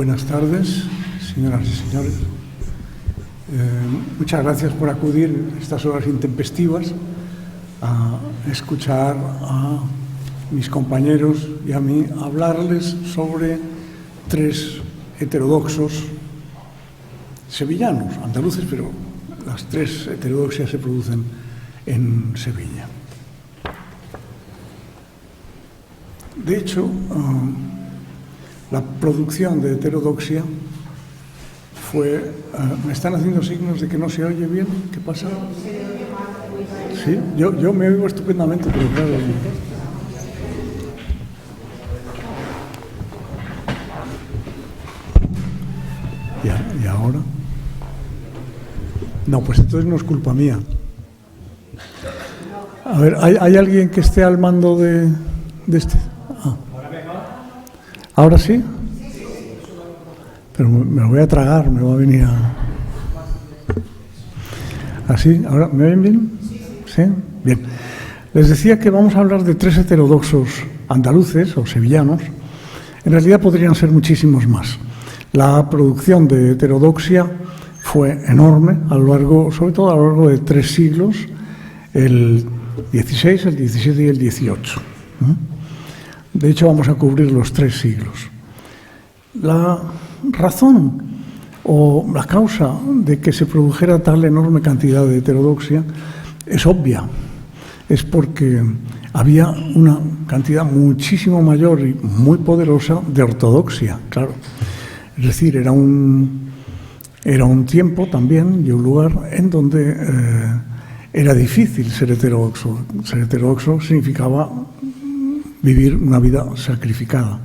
Buenas tardes, señoras y señores. Muchas gracias por acudir a estas horas intempestivas a escuchar a mis compañeros y a mí hablarles sobre tres heterodoxos sevillanos, andaluces, pero las tres heterodoxias se producen en Sevilla. De hecho, la producción de heterodoxia fue... ¿Me están haciendo signos de que no se oye bien? ¿Qué pasa? Sí, yo me oigo estupendamente, pero claro... ¿Y ahora? No, pues entonces no es culpa mía. A ver, ¿hay alguien que esté al mando de este? Ah. ¿Ahora sí? Pero me lo voy a tragar, me va a venir a... ¿Así? ¿Ahora me oyen bien? ¿Sí? Bien. Les decía que vamos a hablar de tres heterodoxos andaluces o sevillanos. En realidad podrían ser muchísimos más. La producción de heterodoxia fue enorme, sobre todo a lo largo de 3 siglos, el XVI, el XVII y el XVIII. De hecho, vamos a cubrir los 3 siglos. La razón o la causa de que se produjera tal enorme cantidad de heterodoxia es obvia. Es porque había una cantidad muchísimo mayor y muy poderosa de ortodoxia, claro. Es decir, era un tiempo también y un lugar en donde era difícil ser heterodoxo. Ser heterodoxo significaba vivir una vida sacrificada.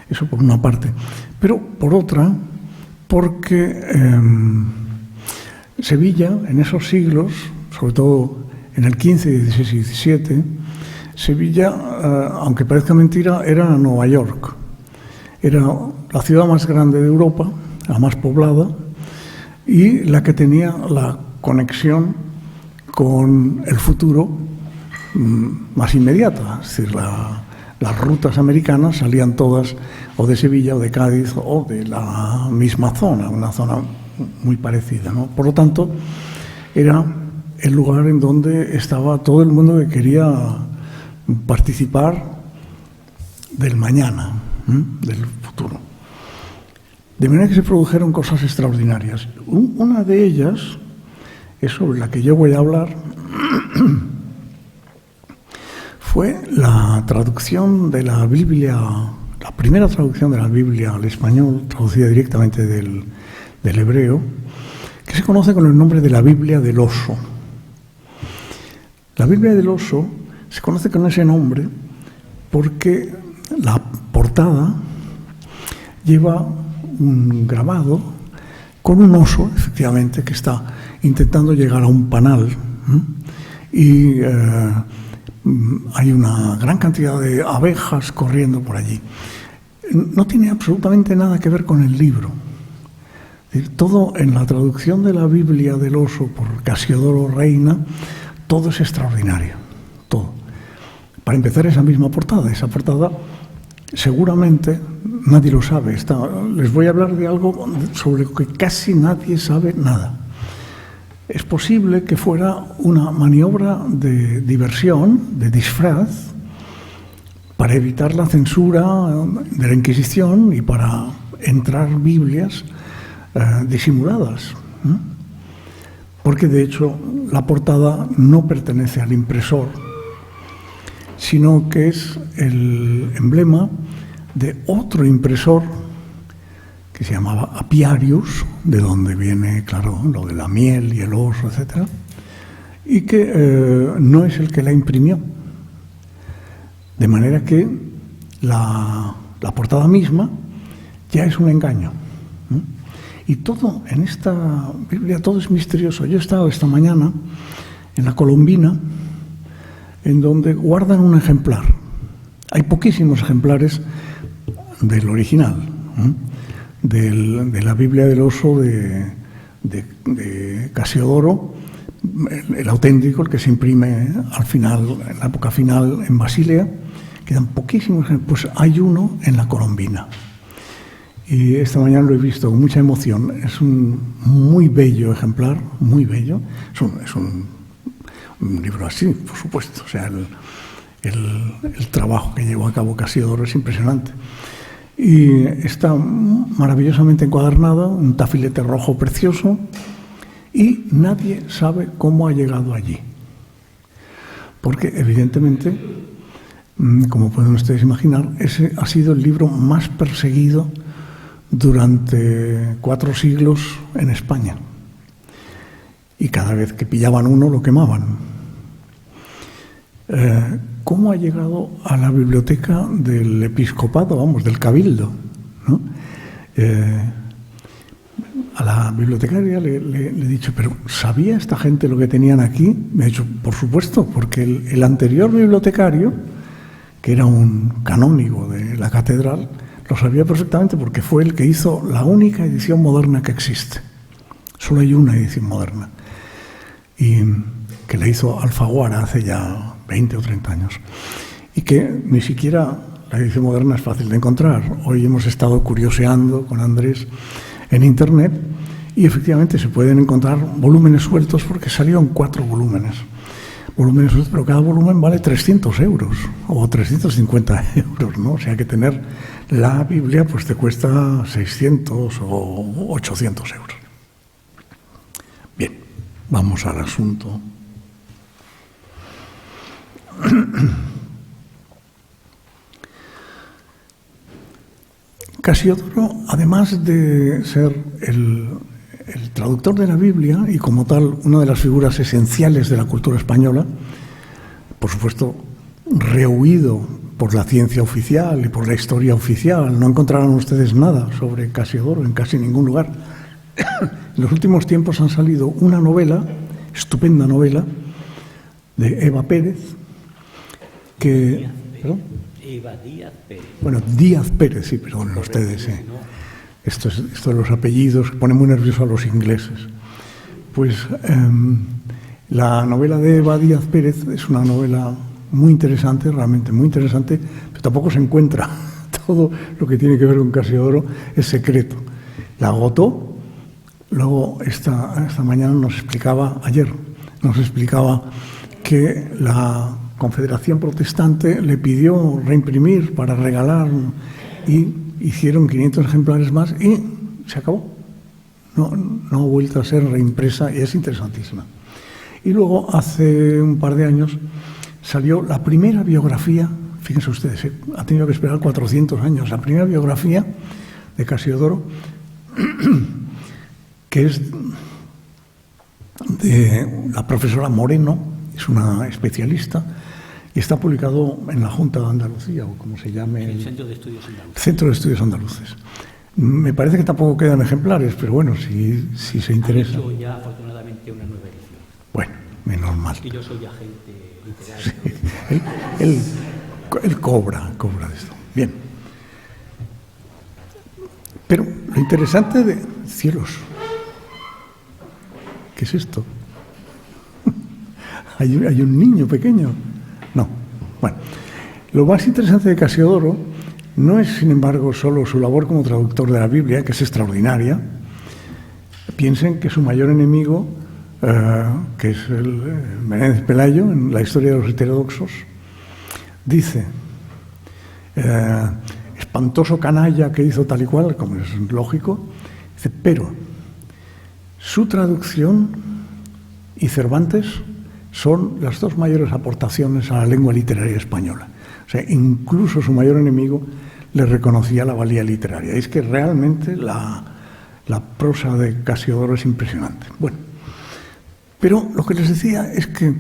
Eso por una parte. Pero por otra, porque Sevilla, en esos siglos, sobre todo en el XV, XVI y XVII, Sevilla, aunque parezca mentira, era Nueva York. Era la ciudad más grande de Europa, la más poblada, y la que tenía la conexión con el futuro más inmediata. Es decir, las rutas americanas salían todas o de Sevilla o de Cádiz o de la misma zona, una zona muy parecida, ¿no? Por lo tanto, era el lugar en donde estaba todo el mundo que quería participar del mañana, del futuro. De manera que se produjeron cosas extraordinarias. Una de ellas es sobre la que yo voy a hablar. Fue la traducción de la Biblia, la primera traducción de la Biblia al español, traducida directamente del hebreo, que se conoce con el nombre de la Biblia del Oso. La Biblia del Oso se conoce con ese nombre porque la portada lleva un grabado con un oso, efectivamente, que está intentando llegar a un panal. Y hay una gran cantidad de abejas corriendo por allí. No tiene absolutamente nada que ver con el libro. Es decir, todo en la traducción de la Biblia del Oso por Casiodoro Reina, todo es extraordinario. Todo. Para empezar, esa misma portada. Esa portada, seguramente, nadie lo sabe. Les voy a hablar de algo sobre lo que casi nadie sabe nada. Es posible que fuera una maniobra de diversión, de disfraz, para evitar la censura de la Inquisición y para entrar Biblias disimuladas. Porque, de hecho, la portada no pertenece al impresor, sino que es el emblema de otro impresor que se llamaba Apiarius, de donde viene, claro, lo de la miel y el oso, etc., y que no es el que la imprimió. De manera que la portada misma ya es un engaño. Y todo en esta Biblia, todo es misterioso. Yo he estado esta mañana en la Colombina, en donde guardan un ejemplar. Hay poquísimos ejemplares del original, de la Biblia del Oso de Casiodoro, el auténtico, el que se imprime al final, en la época final en Basilea. Quedan poquísimos, pues hay uno en la Colombina. Y esta mañana lo he visto con mucha emoción. Es un muy bello ejemplar, muy bello. Es un libro así, por supuesto. O sea, el trabajo que llevó a cabo Casiodoro es impresionante. Y está maravillosamente encuadernado, un tafilete rojo precioso, y nadie sabe cómo ha llegado allí. Porque, evidentemente, como pueden ustedes imaginar, ese ha sido el libro más perseguido durante 4 siglos en España. Y cada vez que pillaban uno lo quemaban. ¿Cómo ha llegado a la biblioteca del episcopado, vamos, del cabildo, ¿no? A la bibliotecaria le he dicho, ¿pero sabía esta gente lo que tenían aquí? Me ha dicho, por supuesto, porque el anterior bibliotecario, que era un canónigo de la catedral, lo sabía perfectamente porque fue el que hizo la única edición moderna que existe. Solo hay una edición moderna. Y que la hizo Alfaguara hace ya 20 o 30 años. Y que ni siquiera la edición moderna es fácil de encontrar. Hoy hemos estado curioseando con Andrés en Internet y efectivamente se pueden encontrar volúmenes sueltos porque salieron 4 volúmenes. Volúmenes sueltos, pero cada volumen vale 300 euros o 350 euros, ¿no? O sea que tener la Biblia pues te cuesta 600 o 800 euros. Bien, vamos al asunto. Casiodoro, además de ser el traductor de la Biblia y como tal una de las figuras esenciales de la cultura española, por supuesto rehuido por la ciencia oficial y por la historia oficial, no encontrarán ustedes nada sobre Casiodoro en casi ningún lugar. En los últimos tiempos han salido una novela, estupenda novela, de Eva Pérez, que... ¿Perdón? Eva Díaz Pérez. Bueno, Díaz Pérez, sí, perdonen ustedes. Esto de los apellidos pone muy nervioso a los ingleses. Pues la novela de Eva Díaz Pérez es una novela muy interesante, realmente muy interesante, pero tampoco se encuentra. Todo lo que tiene que ver con Casiodoro es secreto. La agotó, luego esta mañana ayer nos explicaba que la Confederación Protestante le pidió reimprimir para regalar y hicieron 500 ejemplares más y se acabó. No ha vuelto a ser reimpresa y es interesantísima. Y luego, hace un par de años, salió la primera biografía, fíjense ustedes, ha tenido que esperar 400 años, la primera biografía de Casiodoro, que es de la profesora Moreno, es una especialista, y está publicado en la Junta de Andalucía, o como se llame. El Centro de Estudios Andaluces. Centro de Estudios Andaluces. Me parece que tampoco quedan ejemplares, pero bueno, si se interesa. Ha hecho ya, afortunadamente, una nueva edición. Bueno, menos mal. Y yo soy agente literario. Sí, él cobra de esto. Bien. Pero lo interesante de... Cielos. ¿Qué es esto? Hay un niño pequeño. No. Bueno, lo más interesante de Casiodoro no es, sin embargo, solo su labor como traductor de la Biblia, que es extraordinaria. Piensen que su mayor enemigo, que es el Menéndez Pelayo, en la historia de los heterodoxos, dice, espantoso canalla que hizo tal y cual, como es lógico, dice, pero su traducción y Cervantes son las 2 mayores aportaciones a la lengua literaria española. O sea, incluso su mayor enemigo le reconocía la valía literaria. Es que realmente la prosa de Casiodoro es impresionante. Bueno, pero lo que les decía es que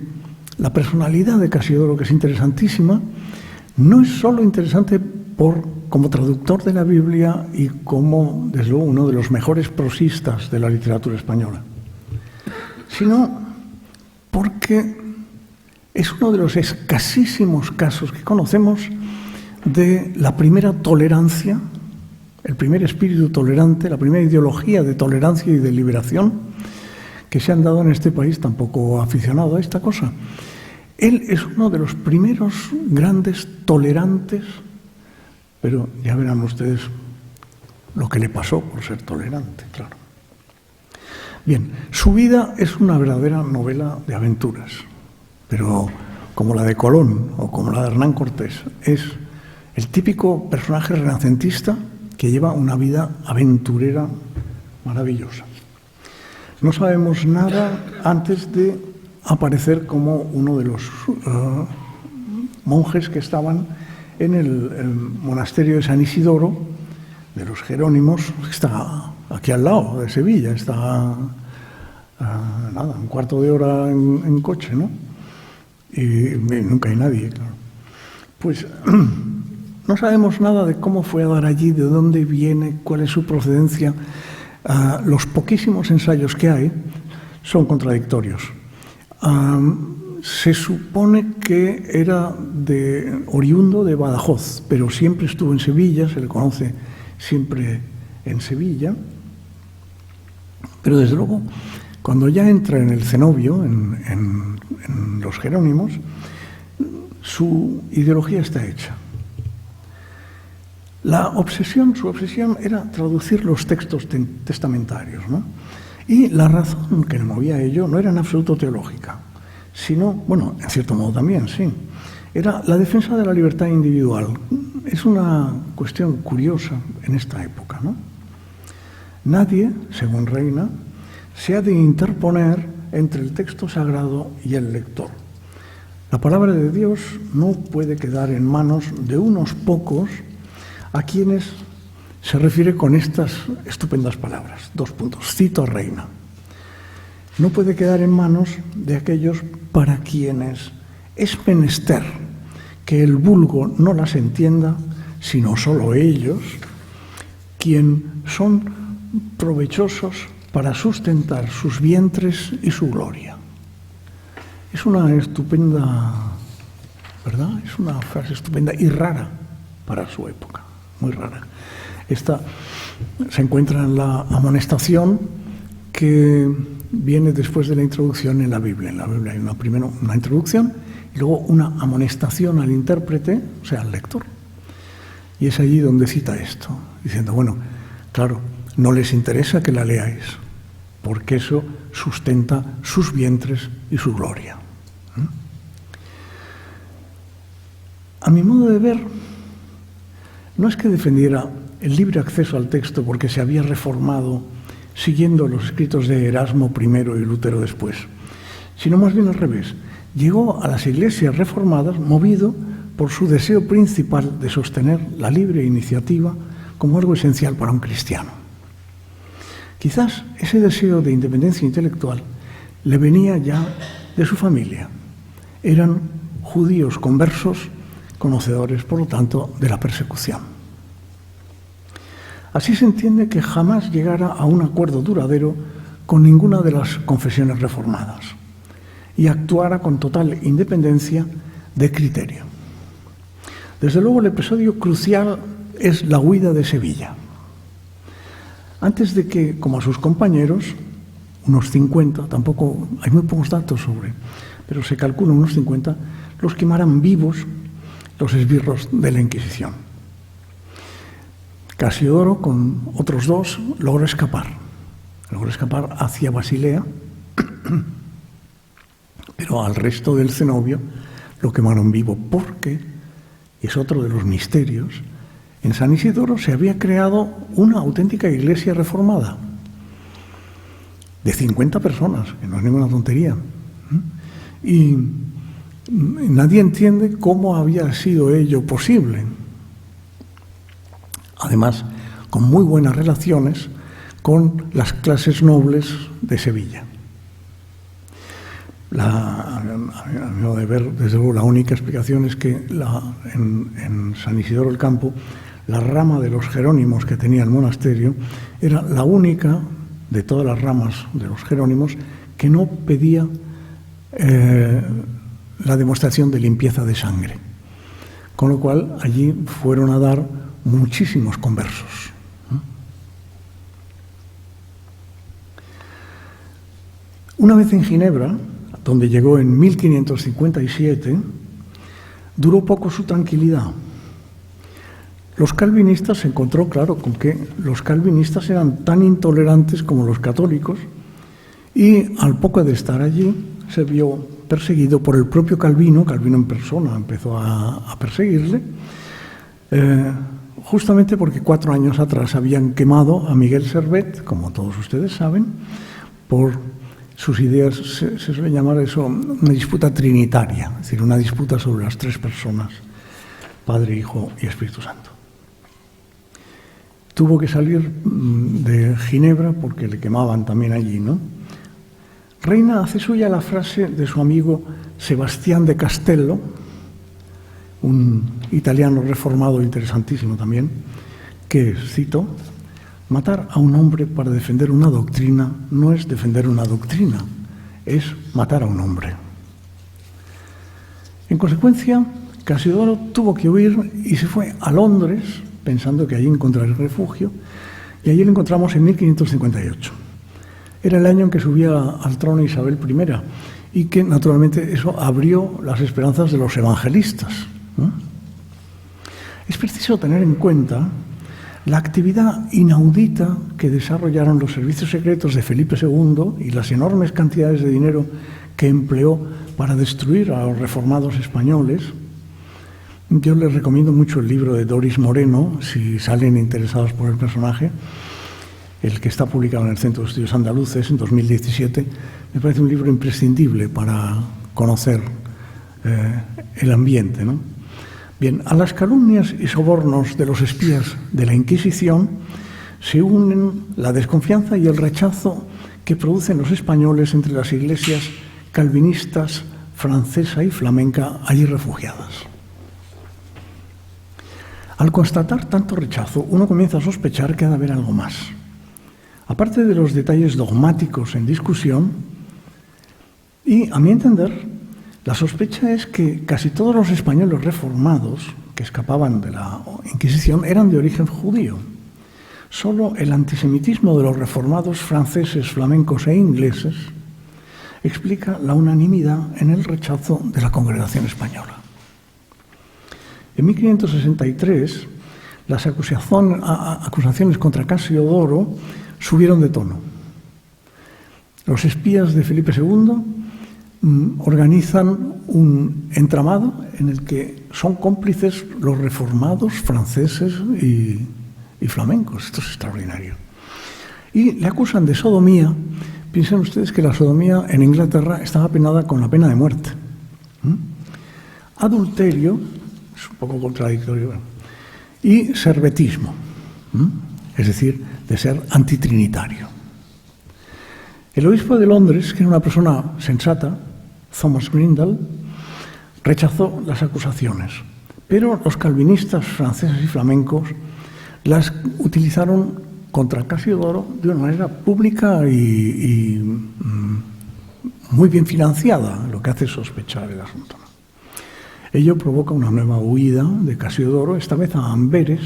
la personalidad de Casiodoro, que es interesantísima, no es solo interesante como traductor de la Biblia y como, desde luego, uno de los mejores prosistas de la literatura española, sino porque es uno de los escasísimos casos que conocemos de la primera tolerancia, el primer espíritu tolerante, la primera ideología de tolerancia y de liberación que se han dado en este país, tampoco aficionado a esta cosa. Él es uno de los primeros grandes tolerantes, pero ya verán ustedes lo que le pasó por ser tolerante, claro. Bien, su vida es una verdadera novela de aventuras, pero como la de Colón o como la de Hernán Cortés, es el típico personaje renacentista que lleva una vida aventurera maravillosa. No sabemos nada antes de aparecer como uno de los monjes que estaban en el monasterio de San Isidoro, de los Jerónimos, que está aquí al lado de Sevilla, está nada, un cuarto de hora en coche, ¿no? Y nunca hay nadie, claro. Pues no sabemos nada de cómo fue a dar allí, de dónde viene, cuál es su procedencia. Los poquísimos ensayos que hay son contradictorios. Se supone que era oriundo de Badajoz, pero siempre estuvo en Sevilla, se le conoce siempre en Sevilla. Pero desde luego, cuando ya entra en el cenobio, en los Jerónimos, su ideología está hecha. Su obsesión era traducir los textos testamentarios, ¿no? Y la razón que le movía a ello no era en absoluto teológica, sino, bueno, en cierto modo también, sí, era la defensa de la libertad individual. Es una cuestión curiosa en esta época, ¿no? Nadie, según Reina, se ha de interponer entre el texto sagrado y el lector. La palabra de Dios no puede quedar en manos de unos pocos a quienes se refiere con estas estupendas palabras. 2 puntos. Cito a Reina. No puede quedar en manos de aquellos para quienes es menester que el vulgo no las entienda, sino solo ellos, quien son provechosos para sustentar sus vientres y su gloria. Es una estupenda, ¿verdad? Es una frase estupenda y rara para su época, muy rara. Esta se encuentra en la amonestación que viene después de la introducción en la Biblia. En la Biblia hay primero una introducción y luego una amonestación al intérprete, o sea, al lector. Y es allí donde cita esto, diciendo, bueno, claro, no les interesa que la leáis, porque eso sustenta sus vientres y su gloria. A mi modo de ver, no es que defendiera el libre acceso al texto porque se había reformado siguiendo los escritos de Erasmo primero y Lutero después, sino más bien al revés. Llegó a las iglesias reformadas movido por su deseo principal de sostener la libre iniciativa como algo esencial para un cristiano. Quizás ese deseo de independencia intelectual le venía ya de su familia. Eran judíos conversos, conocedores, por lo tanto, de la persecución. Así se entiende que jamás llegara a un acuerdo duradero con ninguna de las confesiones reformadas y actuara con total independencia de criterio. Desde luego, el episodio crucial es la huida de Sevilla. Antes de que, como a sus compañeros, unos 50, tampoco hay muy pocos datos sobre, pero se calcula unos 50, los quemaran vivos los esbirros de la Inquisición. Casiodoro, con otros 2, logró escapar hacia Basilea, pero al resto del cenobio lo quemaron vivo porque, y es otro de los misterios, en San Isidoro se había creado una auténtica iglesia reformada de 50 personas, que no es ninguna tontería. Y nadie entiende cómo había sido ello posible. Además, con muy buenas relaciones con las clases nobles de Sevilla. A mi modo de ver, desde luego, la única explicación es que en San Isidoro del Campo, la rama de los Jerónimos que tenía el monasterio era la única de todas las ramas de los Jerónimos que no pedía la demostración de limpieza de sangre. Con lo cual, allí fueron a dar muchísimos conversos. Una vez en Ginebra, donde llegó en 1557, duró poco su tranquilidad. los calvinistas se encontró, claro, con que los calvinistas eran tan intolerantes como los católicos y al poco de estar allí se vio perseguido por el propio Calvino. Calvino en persona empezó a perseguirle, justamente porque 4 años atrás habían quemado a Miguel Servet, como todos ustedes saben, por sus ideas. Se suele llamar eso una disputa trinitaria, es decir, una disputa sobre las 3 personas, Padre, Hijo y Espíritu Santo. Tuvo que salir de Ginebra porque le quemaban también allí, ¿no? Reina hace suya la frase de su amigo Sebastián de Castello, un italiano reformado interesantísimo también, que, cito, matar a un hombre para defender una doctrina no es defender una doctrina, es matar a un hombre. En consecuencia, Casiodoro tuvo que huir y se fue a Londres, pensando que allí encontraría refugio, y allí lo encontramos en 1558. Era el año en que subía al trono Isabel I y que, naturalmente, eso abrió las esperanzas de los evangelistas, ¿no? Es preciso tener en cuenta la actividad inaudita que desarrollaron los servicios secretos de Felipe II y las enormes cantidades de dinero que empleó para destruir a los reformados españoles. Yo les recomiendo mucho el libro de Doris Moreno, si salen interesados por el personaje, el que está publicado en el Centro de Estudios Andaluces en 2017. Me parece un libro imprescindible para conocer el ambiente, ¿no? Bien, a las calumnias y sobornos de los espías de la Inquisición se unen la desconfianza y el rechazo que producen los españoles entre las iglesias calvinistas, francesa y flamenca allí refugiadas. Al constatar tanto rechazo, uno comienza a sospechar que ha de haber algo más. Aparte de los detalles dogmáticos en discusión, y a mi entender, la sospecha es que casi todos los españoles reformados que escapaban de la Inquisición eran de origen judío. Solo el antisemitismo de los reformados franceses, flamencos e ingleses explica la unanimidad en el rechazo de la congregación española. En 1563, las acusaciones contra Casiodoro subieron de tono. Los espías de Felipe II organizan un entramado en el que son cómplices los reformados franceses y flamencos. Esto es extraordinario. Y le acusan de sodomía. Piensen ustedes que la sodomía en Inglaterra estaba penada con la pena de muerte. Adulterio, es un poco contradictorio, y servetismo, es decir, de ser antitrinitario. El obispo de Londres, que era una persona sensata, Thomas Grindal, rechazó las acusaciones, pero los calvinistas franceses y flamencos las utilizaron contra Casiodoro de una manera pública y muy bien financiada, lo que hace sospechar el asunto. Ello provoca una nueva huida de Casiodoro, esta vez a Amberes,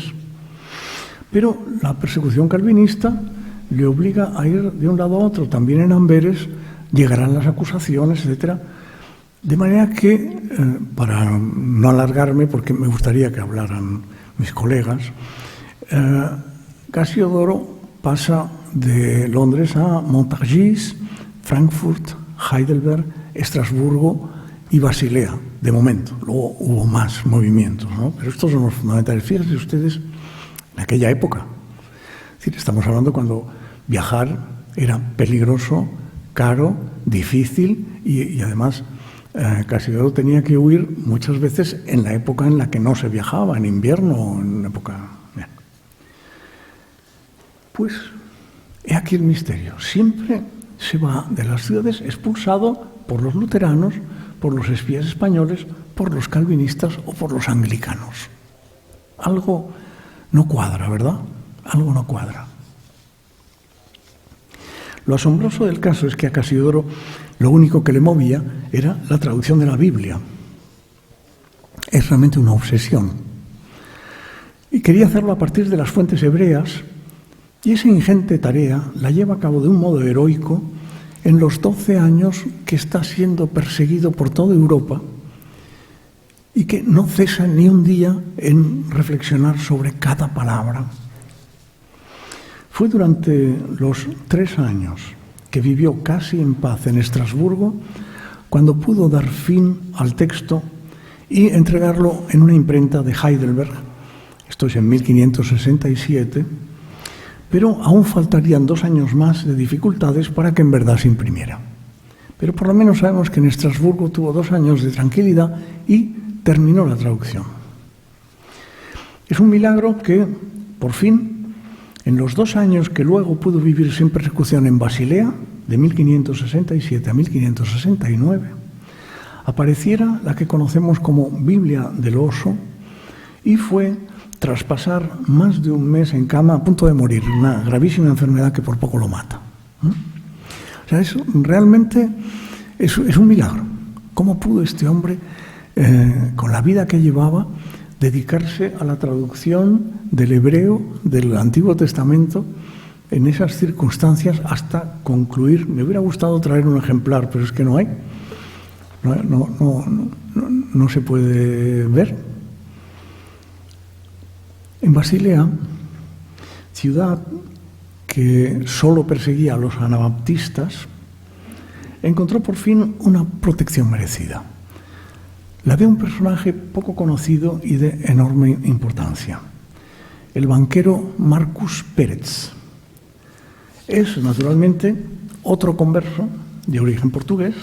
pero la persecución calvinista le obliga a ir de un lado a otro. También en Amberes llegarán las acusaciones, etc. De manera que, para no alargarme, porque me gustaría que hablaran mis colegas, Casiodoro pasa de Londres a Montargis, Frankfurt, Heidelberg, Estrasburgo y Basilea, de momento. Luego hubo más movimientos, ¿no? Pero estos son los fundamentales. Fíjense ustedes, en aquella época. Es decir, estamos hablando cuando viajar era peligroso, caro, difícil y además Casiodoro tenía que huir muchas veces en la época en la que no se viajaba, en invierno o en época... Bien. Pues he aquí el misterio. Siempre se va de las ciudades expulsado por los luteranos, por los espías españoles, por los calvinistas o por los anglicanos. Algo no cuadra, ¿verdad? Algo no cuadra. Lo asombroso del caso es que a Casiodoro lo único que le movía era la traducción de la Biblia. Es realmente una obsesión. Y quería hacerlo a partir de las fuentes hebreas, y esa ingente tarea la lleva a cabo de un modo heroico en los 12 años que está siendo perseguido por toda Europa y que no cesa ni un día en reflexionar sobre cada palabra. Fue durante los 3 años que vivió casi en paz en Estrasburgo cuando pudo dar fin al texto y entregarlo en una imprenta de Heidelberg. Esto es en 1567, pero aún faltarían 2 años más de dificultades para que en verdad se imprimiera. Pero por lo menos sabemos que en Estrasburgo tuvo 2 años de tranquilidad y terminó la traducción. Es un milagro que, por fin, en los 2 años que luego pudo vivir sin persecución en Basilea, de 1567 a 1569, apareciera la que conocemos como Biblia del Oso y fue tras pasar más de un mes en cama a punto de morir, una gravísima enfermedad que por poco lo mata. O sea, eso realmente es un milagro. ¿Cómo pudo este hombre, con la vida que llevaba, dedicarse a la traducción del hebreo del Antiguo Testamento en esas circunstancias hasta concluir? Me hubiera gustado traer un ejemplar, pero es que no hay. No se puede ver. En Basilea, ciudad que solo perseguía a los anabaptistas, encontró por fin una protección merecida. La de un personaje poco conocido y de enorme importancia, el banquero Marcus Pérez. Es, naturalmente, otro converso de origen portugués,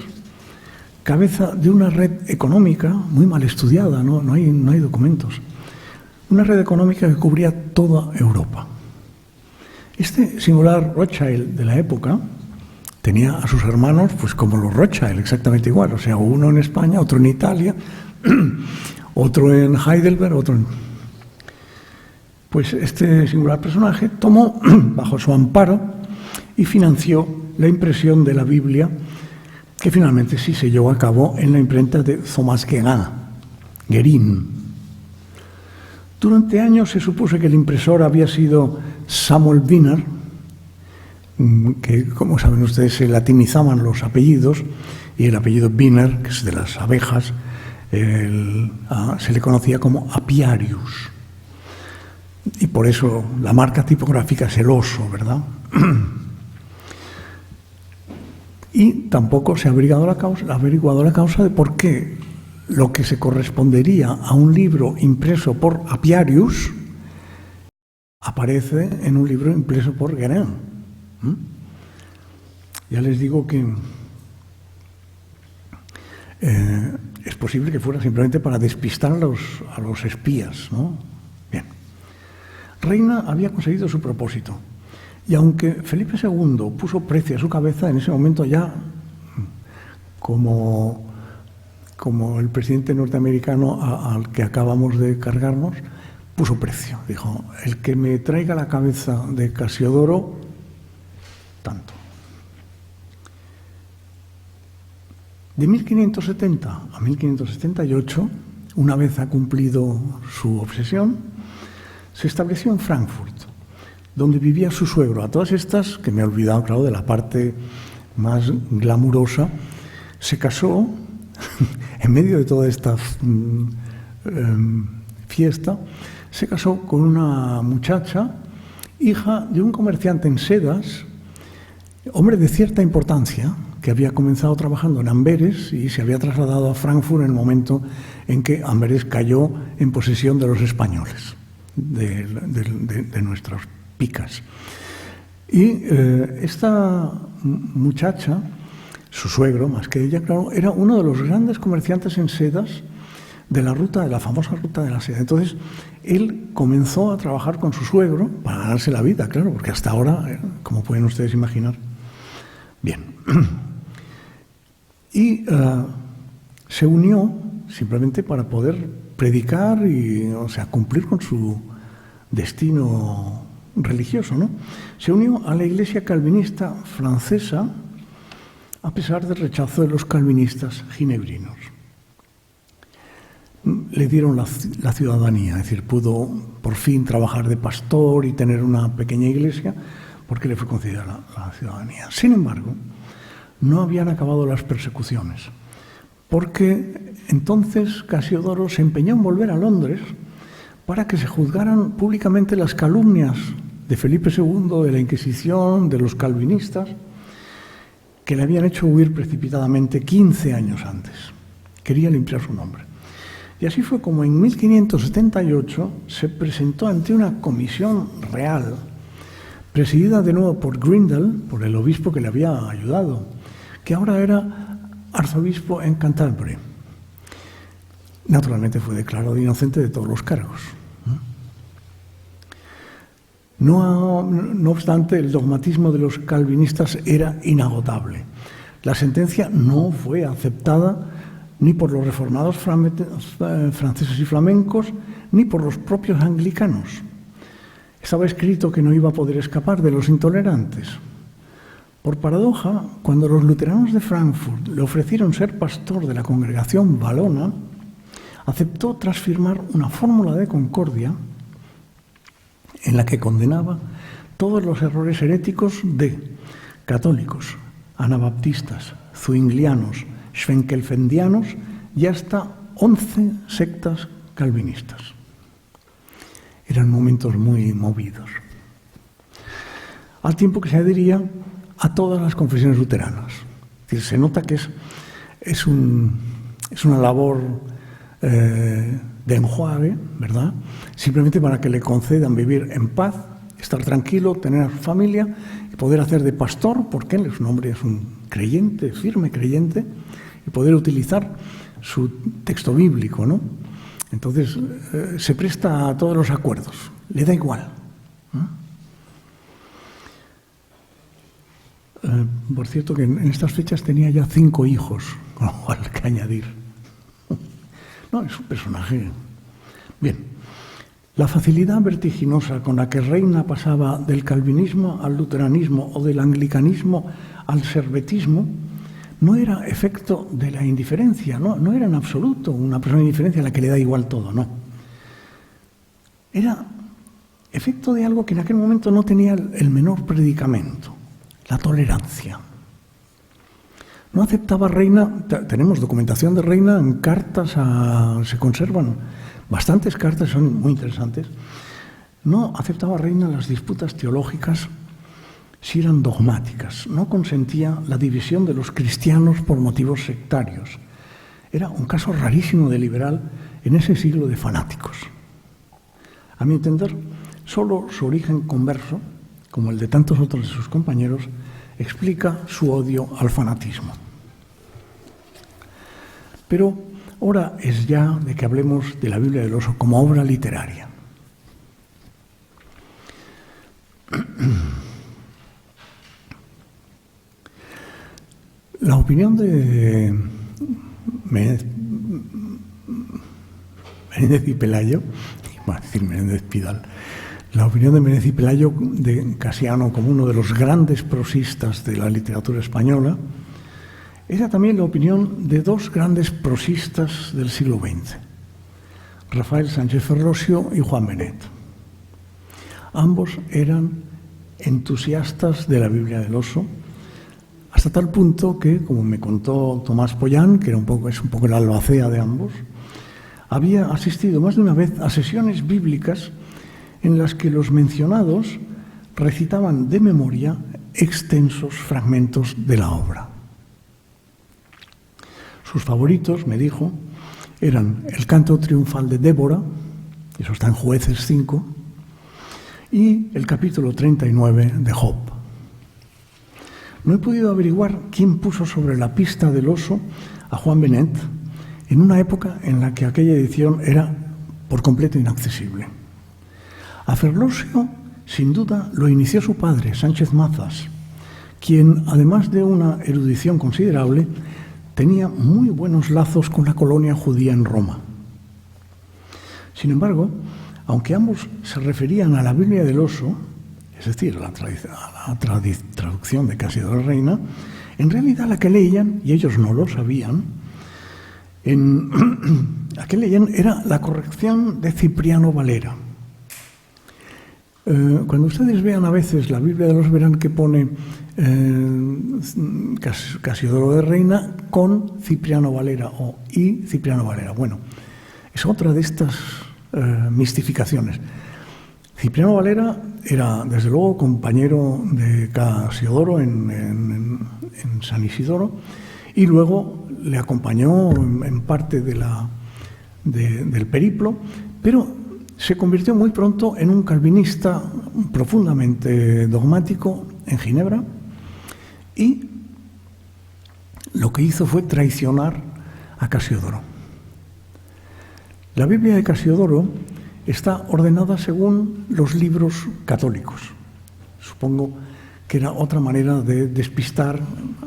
cabeza de una red económica muy mal estudiada, no hay documentos, una red económica que cubría toda Europa. Este singular Rothschild de la época tenía a sus hermanos pues como los Rothschild, exactamente igual, o sea, uno en España, otro en Italia, otro en Heidelberg, otro en... Pues este singular personaje tomó bajo su amparo y financió la impresión de la Biblia, que finalmente sí se llevó a cabo en la imprenta de Thomas Guérin. Durante años se supuso que el impresor había sido Samuel Wiener, que, como saben ustedes, se latinizaban los apellidos, y el apellido Wiener, que es de las abejas, se le conocía como Apiarius. Y por eso la marca tipográfica es el oso, ¿verdad? Y tampoco se ha averiguado la causa de por qué lo que se correspondería a un libro impreso por Apiarius aparece en un libro impreso por Guérin. Ya les digo que es posible que fuera simplemente para despistar a los espías, ¿no? Bien. Reina había conseguido su propósito, y aunque Felipe II puso precio a su cabeza, en ese momento ya, como el presidente norteamericano al que acabamos de cargarnos, puso precio. Dijo, el que me traiga la cabeza de Casiodoro, tanto. De 1570 a 1578, una vez ha cumplido su obsesión, se estableció en Frankfurt, donde vivía su suegro. A todas estas, que me he olvidado, claro, de la parte más glamurosa, se casó en medio de toda esta fiesta, se casó con una muchacha, hija de un comerciante en sedas, hombre de cierta importancia, que había comenzado trabajando en Amberes y se había trasladado a Frankfurt en el momento en que Amberes cayó en posesión de los españoles, de nuestras picas. Y esta muchacha, su suegro más que ella, claro, era uno de los grandes comerciantes en sedas de la famosa ruta de la seda. Entonces, él comenzó a trabajar con su suegro para ganarse la vida, claro, porque hasta ahora, como pueden ustedes imaginar. Bien. Y se unió simplemente para poder predicar y, o sea, cumplir con su destino religioso, ¿no? Se unió a la Iglesia calvinista francesa a pesar del rechazo de los calvinistas ginebrinos. Le dieron la ciudadanía, es decir, pudo por fin trabajar de pastor y tener una pequeña iglesia porque le fue concedida la ciudadanía. Sin embargo, no habían acabado las persecuciones, porque entonces Casiodoro se empeñó en volver a Londres para que se juzgaran públicamente las calumnias de Felipe II, de la Inquisición, de los calvinistas, que le habían hecho huir precipitadamente 15 años antes. Quería limpiar su nombre. Y así fue como en 1578 se presentó ante una comisión real, presidida de nuevo por Grindal, por el obispo que le había ayudado, que ahora era arzobispo en Canterbury. Naturalmente fue declarado inocente de todos los cargos. No obstante, el dogmatismo de los calvinistas era inagotable. La sentencia no fue aceptada ni por los reformados franceses y flamencos, ni por los propios anglicanos. Estaba escrito que no iba a poder escapar de los intolerantes. Por paradoja, cuando los luteranos de Frankfurt le ofrecieron ser pastor de la congregación valona, aceptó tras firmar una fórmula de concordia en la que condenaba todos los errores heréticos de católicos, anabaptistas, zuinglianos, schwenkelfendianos y hasta 11 sectas calvinistas. Eran momentos muy movidos. Al tiempo que se adhería a todas las confesiones luteranas. Es decir, se nota que es una labor de enjuague, ¿verdad? Simplemente para que le concedan vivir en paz, estar tranquilo, tener familia y poder hacer de pastor, porque él es un hombre, es un creyente, firme creyente, y poder utilizar su texto bíblico, ¿no? Entonces, se presta a todos los acuerdos, le da igual. Por cierto, que en estas fechas tenía ya 5 hijos, con lo cual que añadir. No, es un personaje. Bien, la facilidad vertiginosa con la que Reina pasaba del calvinismo al luteranismo o del anglicanismo al servetismo no era efecto de la indiferencia, no era en absoluto una persona indiferente a la que le da igual todo, no. Era efecto de algo que en aquel momento no tenía el menor predicamento, la tolerancia. No aceptaba Reina, tenemos documentación de Reina en cartas, se conservan bastantes cartas, son muy interesantes. No aceptaba Reina las disputas teológicas si eran dogmáticas. No consentía la división de los cristianos por motivos sectarios. Era un caso rarísimo de liberal en ese siglo de fanáticos. A mi entender, solo su origen converso, como el de tantos otros de sus compañeros, explica su odio al fanatismo. Pero hora es ya de que hablemos de la Biblia del Oso como obra literaria. La opinión de Menéndez y Pelayo, iba a decir Menéndez Pidal, la opinión de Menéndez y Pelayo de Casiano como uno de los grandes prosistas de la literatura española, era también la opinión de 2 grandes prosistas del siglo XX, Rafael Sánchez Ferlosio y Juan Benet. Ambos eran entusiastas de la Biblia del Oso, hasta tal punto que, como me contó Tomás Pollán, que es un poco el albacea de ambos, había asistido más de una vez a sesiones bíblicas en las que los mencionados recitaban de memoria extensos fragmentos de la obra. Sus favoritos, me dijo, eran el canto triunfal de Débora, eso está en Jueces 5, y el capítulo 39 de Job. No he podido averiguar quién puso sobre la pista del oso a Juan Benet en una época en la que aquella edición era por completo inaccesible. A Ferlosio, sin duda, lo inició su padre, Sánchez Mazas, quien, además de una erudición considerable, tenía muy buenos lazos con la colonia judía en Roma. Sin embargo, aunque ambos se referían a la Biblia del Oso, es decir, a la traducción de Casiodoro Reina, en realidad la que leían, y ellos no lo sabían, la que leían era la corrección de Cipriano Valera. Cuando ustedes vean a veces la Biblia de los verán que pone Casiodoro de Reina con Cipriano Valera y Cipriano Valera. Bueno, es otra de estas mistificaciones. Cipriano Valera era, desde luego, compañero de Casiodoro en San Isidoro y luego le acompañó en parte del periplo, pero se convirtió muy pronto en un calvinista profundamente dogmático en Ginebra y lo que hizo fue traicionar a Casiodoro. La Biblia de Casiodoro está ordenada según los libros católicos. Supongo que era otra manera de despistar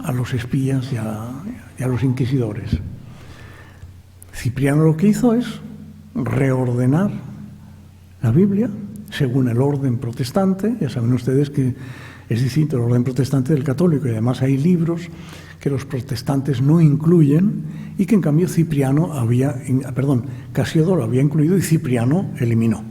a los espías y a los inquisidores. Cipriano lo que hizo es reordenar la Biblia según el orden protestante. Ya saben ustedes que es distinto el orden protestante del católico y además hay libros que los protestantes no incluyen y que en cambio Casiodoro había incluido y Cipriano eliminó.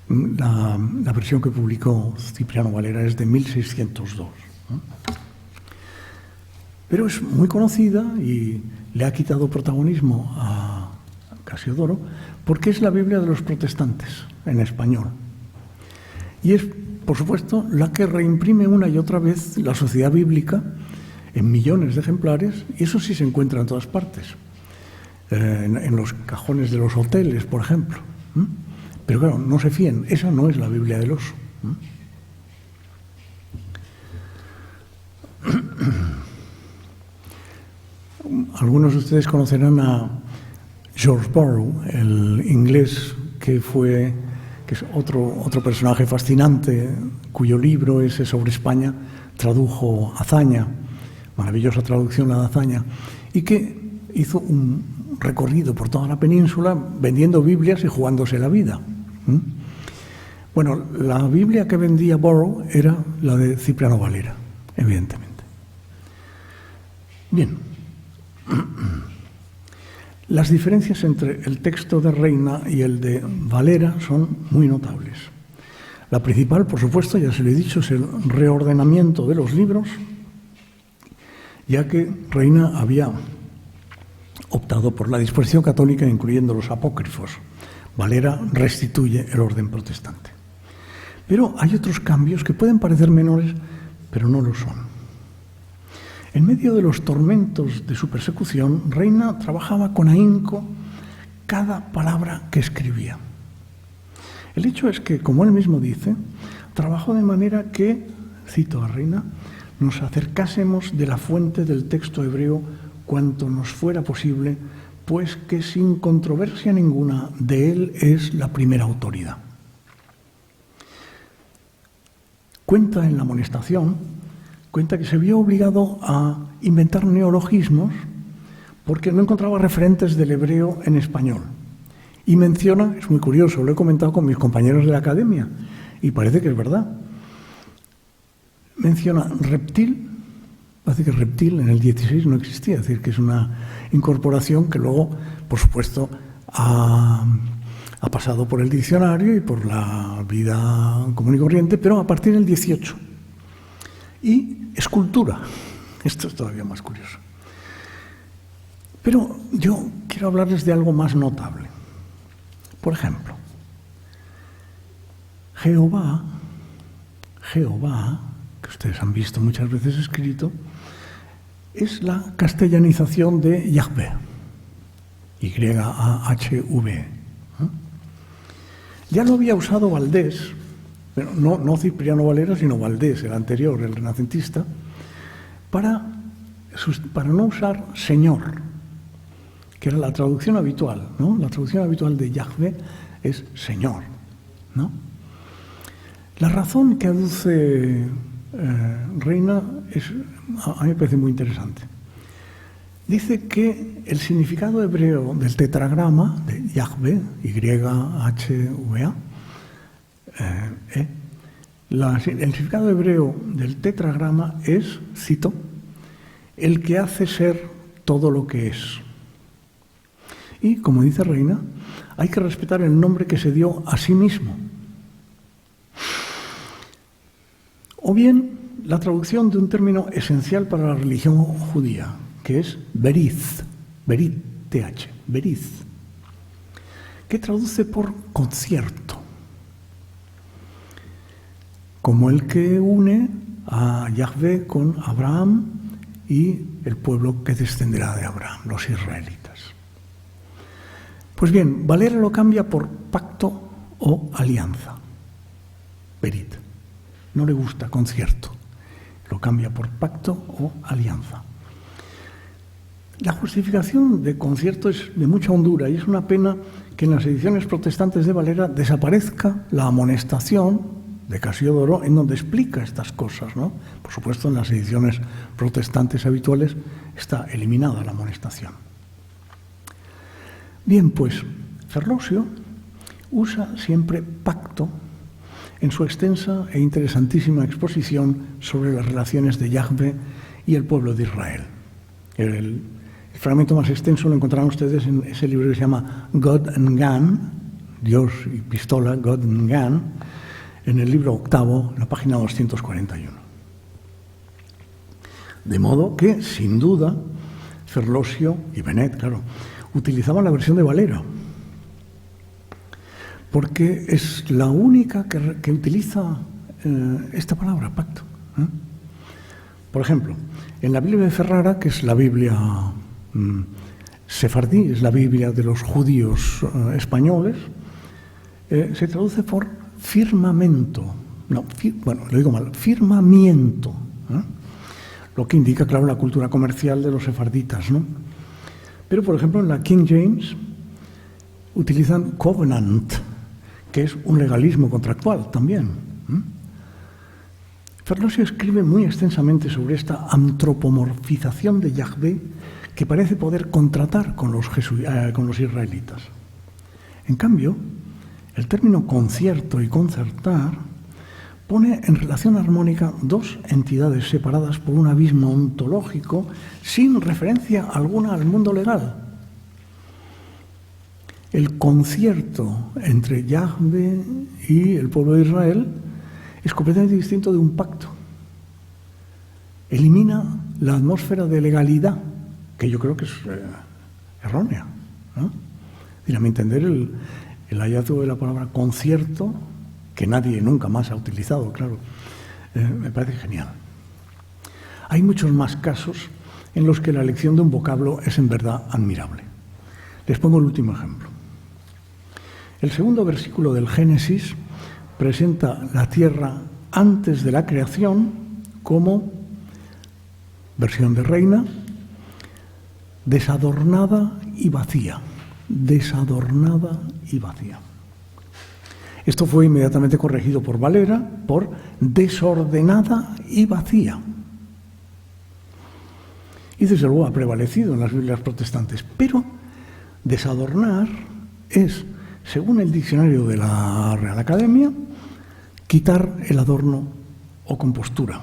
La versión que publicó Cipriano Valera es de 1602. ¿No? Pero es muy conocida y le ha quitado protagonismo a Casiodoro porque es la Biblia de los protestantes en español. Y es, por supuesto, la que reimprime una y otra vez la Sociedad Bíblica en millones de ejemplares, y eso sí se encuentra en todas partes, en los cajones de los hoteles, por ejemplo. Pero claro, no se fíen, esa no es la Biblia del oso. Algunos de ustedes conocerán a George Borrow, el inglés que es otro personaje fascinante, cuyo libro ese sobre España tradujo Azaña, maravillosa traducción a Azaña, y que hizo un recorrido por toda la península vendiendo Biblias y jugándose la vida. Bueno, la Biblia que vendía Borrow era la de Cipriano Valera, evidentemente. Bien. Las diferencias entre el texto de Reina y el de Valera son muy notables. La principal, por supuesto, ya se lo he dicho, es el reordenamiento de los libros, ya que Reina había optado por la dispersión católica, incluyendo los apócrifos. Valera restituye el orden protestante. Pero hay otros cambios que pueden parecer menores, pero no lo son. En medio de los tormentos de su persecución, Reina trabajaba con ahínco cada palabra que escribía. El hecho es que, como él mismo dice, trabajó de manera que, cito a Reina, nos acercásemos de la fuente del texto hebreo cuanto nos fuera posible, pues que sin controversia ninguna de él es la primera autoridad. Cuenta en la Amonestación, cuenta que se vio obligado a inventar neologismos porque no encontraba referentes del hebreo en español. Y menciona, es muy curioso, lo he comentado con mis compañeros de la academia, y parece que es verdad. Menciona reptil, parece que reptil en el 16 no existía, es decir, que es una incorporación que luego, por supuesto, ha pasado por el diccionario y por la vida común y corriente, pero a partir del 18. Y escultura. Esto es todavía más curioso. Pero yo quiero hablarles de algo más notable. Por ejemplo, Jehová, que ustedes han visto muchas veces escrito, es la castellanización de Yahvé. Y-A-H-V. Ya lo había usado Valdés, pero no Cipriano Valera, sino Valdés, el anterior, el renacentista, para no usar Señor, que era la traducción habitual, ¿no? La traducción habitual de Yahvé es Señor, ¿no? La razón que aduce Reina a mí me parece muy interesante. Dice que el significado hebreo del tetragrama de Yahvé, Y-H-V-A, el significado hebreo del tetragrama es, cito, el que hace ser todo lo que es. Y, como dice Reina, hay que respetar el nombre que se dio a sí mismo. O bien, la traducción de un término esencial para la religión judía, que es beriz, th, beriz, que traduce por concierto, como el que une a Yahvé con Abraham y el pueblo que descenderá de Abraham, los israelitas. Pues bien, Valera lo cambia por pacto o alianza, berit. No le gusta concierto, lo cambia por pacto o alianza. La justificación de concierto es de mucha hondura y es una pena que en las ediciones protestantes de Valera desaparezca la amonestación de Casiodoro en donde explica estas cosas, ¿no? Por supuesto, en las ediciones protestantes habituales está eliminada la amonestación. Bien, pues Ferlosio usa siempre pacto en su extensa e interesantísima exposición sobre las relaciones de Yahvé y el pueblo de Israel. El fragmento más extenso lo encontrarán ustedes en ese libro que se llama God and Gun, Dios y Pistola, God and Gun, en el libro octavo, en la página 241. De modo que, sin duda, Ferlosio y Benet, claro, utilizaban la versión de Valera, porque es la única que utiliza esta palabra, pacto. Por ejemplo, en la Biblia de Ferrara, que es la Biblia sefardí, es la Biblia de los judíos españoles, se traduce por firmamento. No, lo digo mal, firmamiento. Lo que indica, claro, la cultura comercial de los sefarditas, ¿no? Pero, por ejemplo, en la King James utilizan covenant, que es un legalismo contractual también. Ferlosio escribe muy extensamente sobre esta antropomorfización de Yahvé que parece poder contratar con los israelitas. En cambio, el término concierto y concertar pone en relación armónica dos entidades separadas por un abismo ontológico sin referencia alguna al mundo legal. El concierto entre Yahvé y el pueblo de Israel es completamente distinto de un pacto. Elimina la atmósfera de legalidad, que yo creo que es errónea, ¿no? Y a mi entender, el hallazgo de la palabra concierto, que nadie nunca más ha utilizado, claro, me parece genial. Hay muchos más casos en los que la elección de un vocablo es en verdad admirable. Les pongo el último ejemplo. El segundo versículo del Génesis presenta la tierra antes de la creación como, versión de Reina, desadornada y vacía. Desadornada y vacía. Esto fue inmediatamente corregido por Valera por desordenada y vacía. Y desde luego ha prevalecido en las Biblias protestantes. Pero desadornar es, según el diccionario de la Real Academia, quitar el adorno o compostura.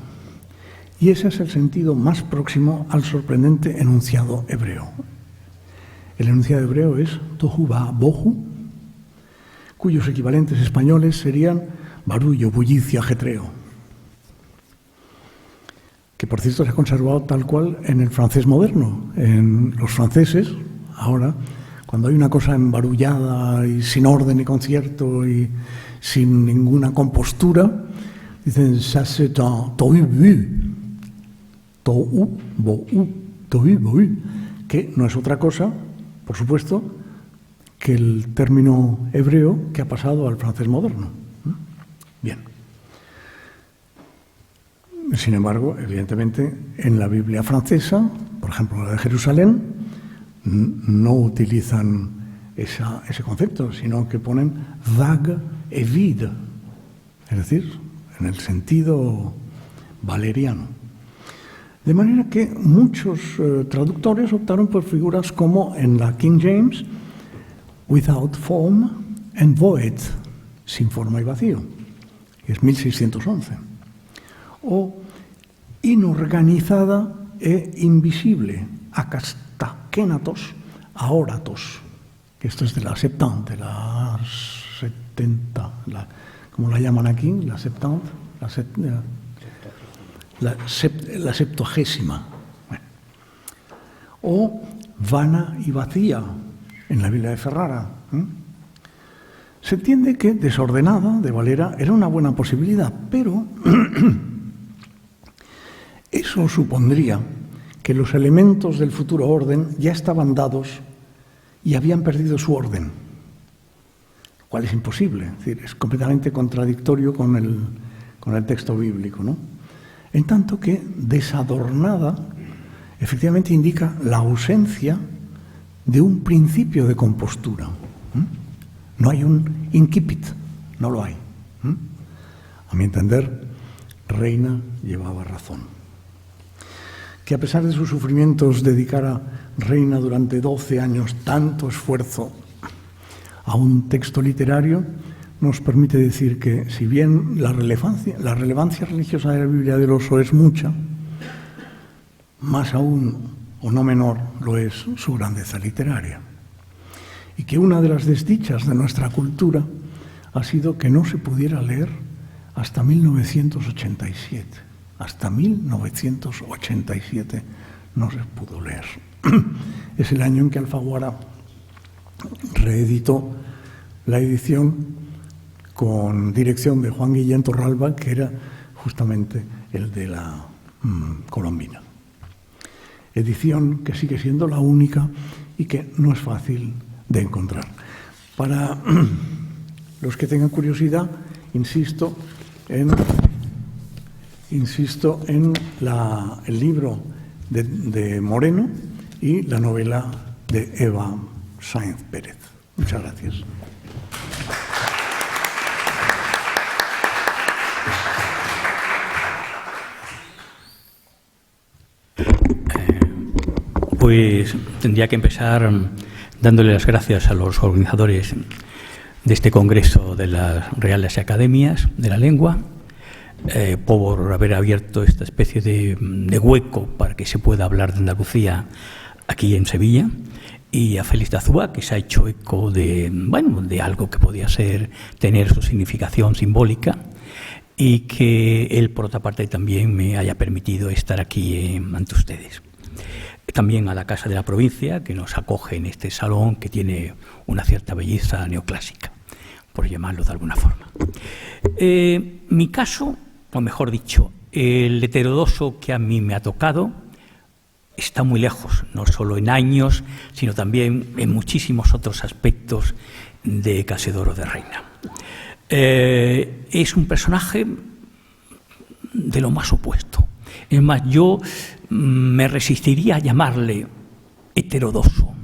Y ese es el sentido más próximo al sorprendente enunciado hebreo. El enunciado hebreo es tohu va bohu, cuyos equivalentes españoles serían barullo, bullicio, ajetreo. Que por cierto se ha conservado tal cual en el francés moderno. En los franceses, ahora, cuando hay una cosa embarullada y sin orden y concierto y sin ninguna compostura, dicen ça c'est un tohu bohu, que no es otra cosa, por supuesto, que el término hebreo que ha pasado al francés moderno. Bien. Sin embargo, evidentemente, en la Biblia francesa, por ejemplo, la de Jerusalén, no utilizan ese concepto, sino que ponen vague et vide, es decir, en el sentido valeriano. De manera que muchos traductores optaron por figuras como en la King James, without form and void, sin forma y vacío, que es 1611. O inorganizada e invisible, akastakenatos, aoratos, que esto es de la Septante, de la 70, ¿cómo la llaman aquí? La Septante, la Septuagésima. Bueno. O vana y vacía, en la Biblia de Ferrara. Se entiende que desordenada, de Valera, era una buena posibilidad, pero eso supondría que los elementos del futuro orden ya estaban dados y habían perdido su orden, lo cual es imposible, es decir, es completamente contradictorio con el texto bíblico, ¿no? En tanto que desadornada efectivamente indica la ausencia de un principio de compostura. No hay un incipit, no lo hay. A mi entender, Reina llevaba razón. Que a pesar de sus sufrimientos dedicara Reina durante 12 años tanto esfuerzo a un texto literario, nos permite decir que, si bien la relevancia religiosa de la Biblia del Oso es mucha, más aún, o no menor, lo es su grandeza literaria. Y que una de las desdichas de nuestra cultura ha sido que no se pudiera leer hasta 1987. Hasta 1987 no se pudo leer. Es el año en que Alfaguara reeditó la edición con dirección de Juan Guillén Torralba, que era justamente el de la Colombina. Edición que sigue siendo la única y que no es fácil de encontrar. Para los que tengan curiosidad, insisto en el libro de Moreno y la novela de Eva Sáenz Pérez. Muchas gracias. Pues tendría que empezar dándole las gracias a los organizadores de este Congreso de las Reales Academias de la Lengua por haber abierto esta especie de hueco para que se pueda hablar de Andalucía aquí en Sevilla, y a Félix de Azúa, que se ha hecho eco de algo que podía tener su significación simbólica, y que él, por otra parte, también me haya permitido estar aquí ante ustedes. También a la Casa de la Provincia, que nos acoge en este salón que tiene una cierta belleza neoclásica, por llamarlo de alguna forma. Mi caso, o mejor dicho, el heterodoxo que a mí me ha tocado, está muy lejos, no solo en años, sino también en muchísimos otros aspectos de Casedoro de Reina. Es un personaje de lo más opuesto. Es más, yo me resistiría a llamarle heterodoxo,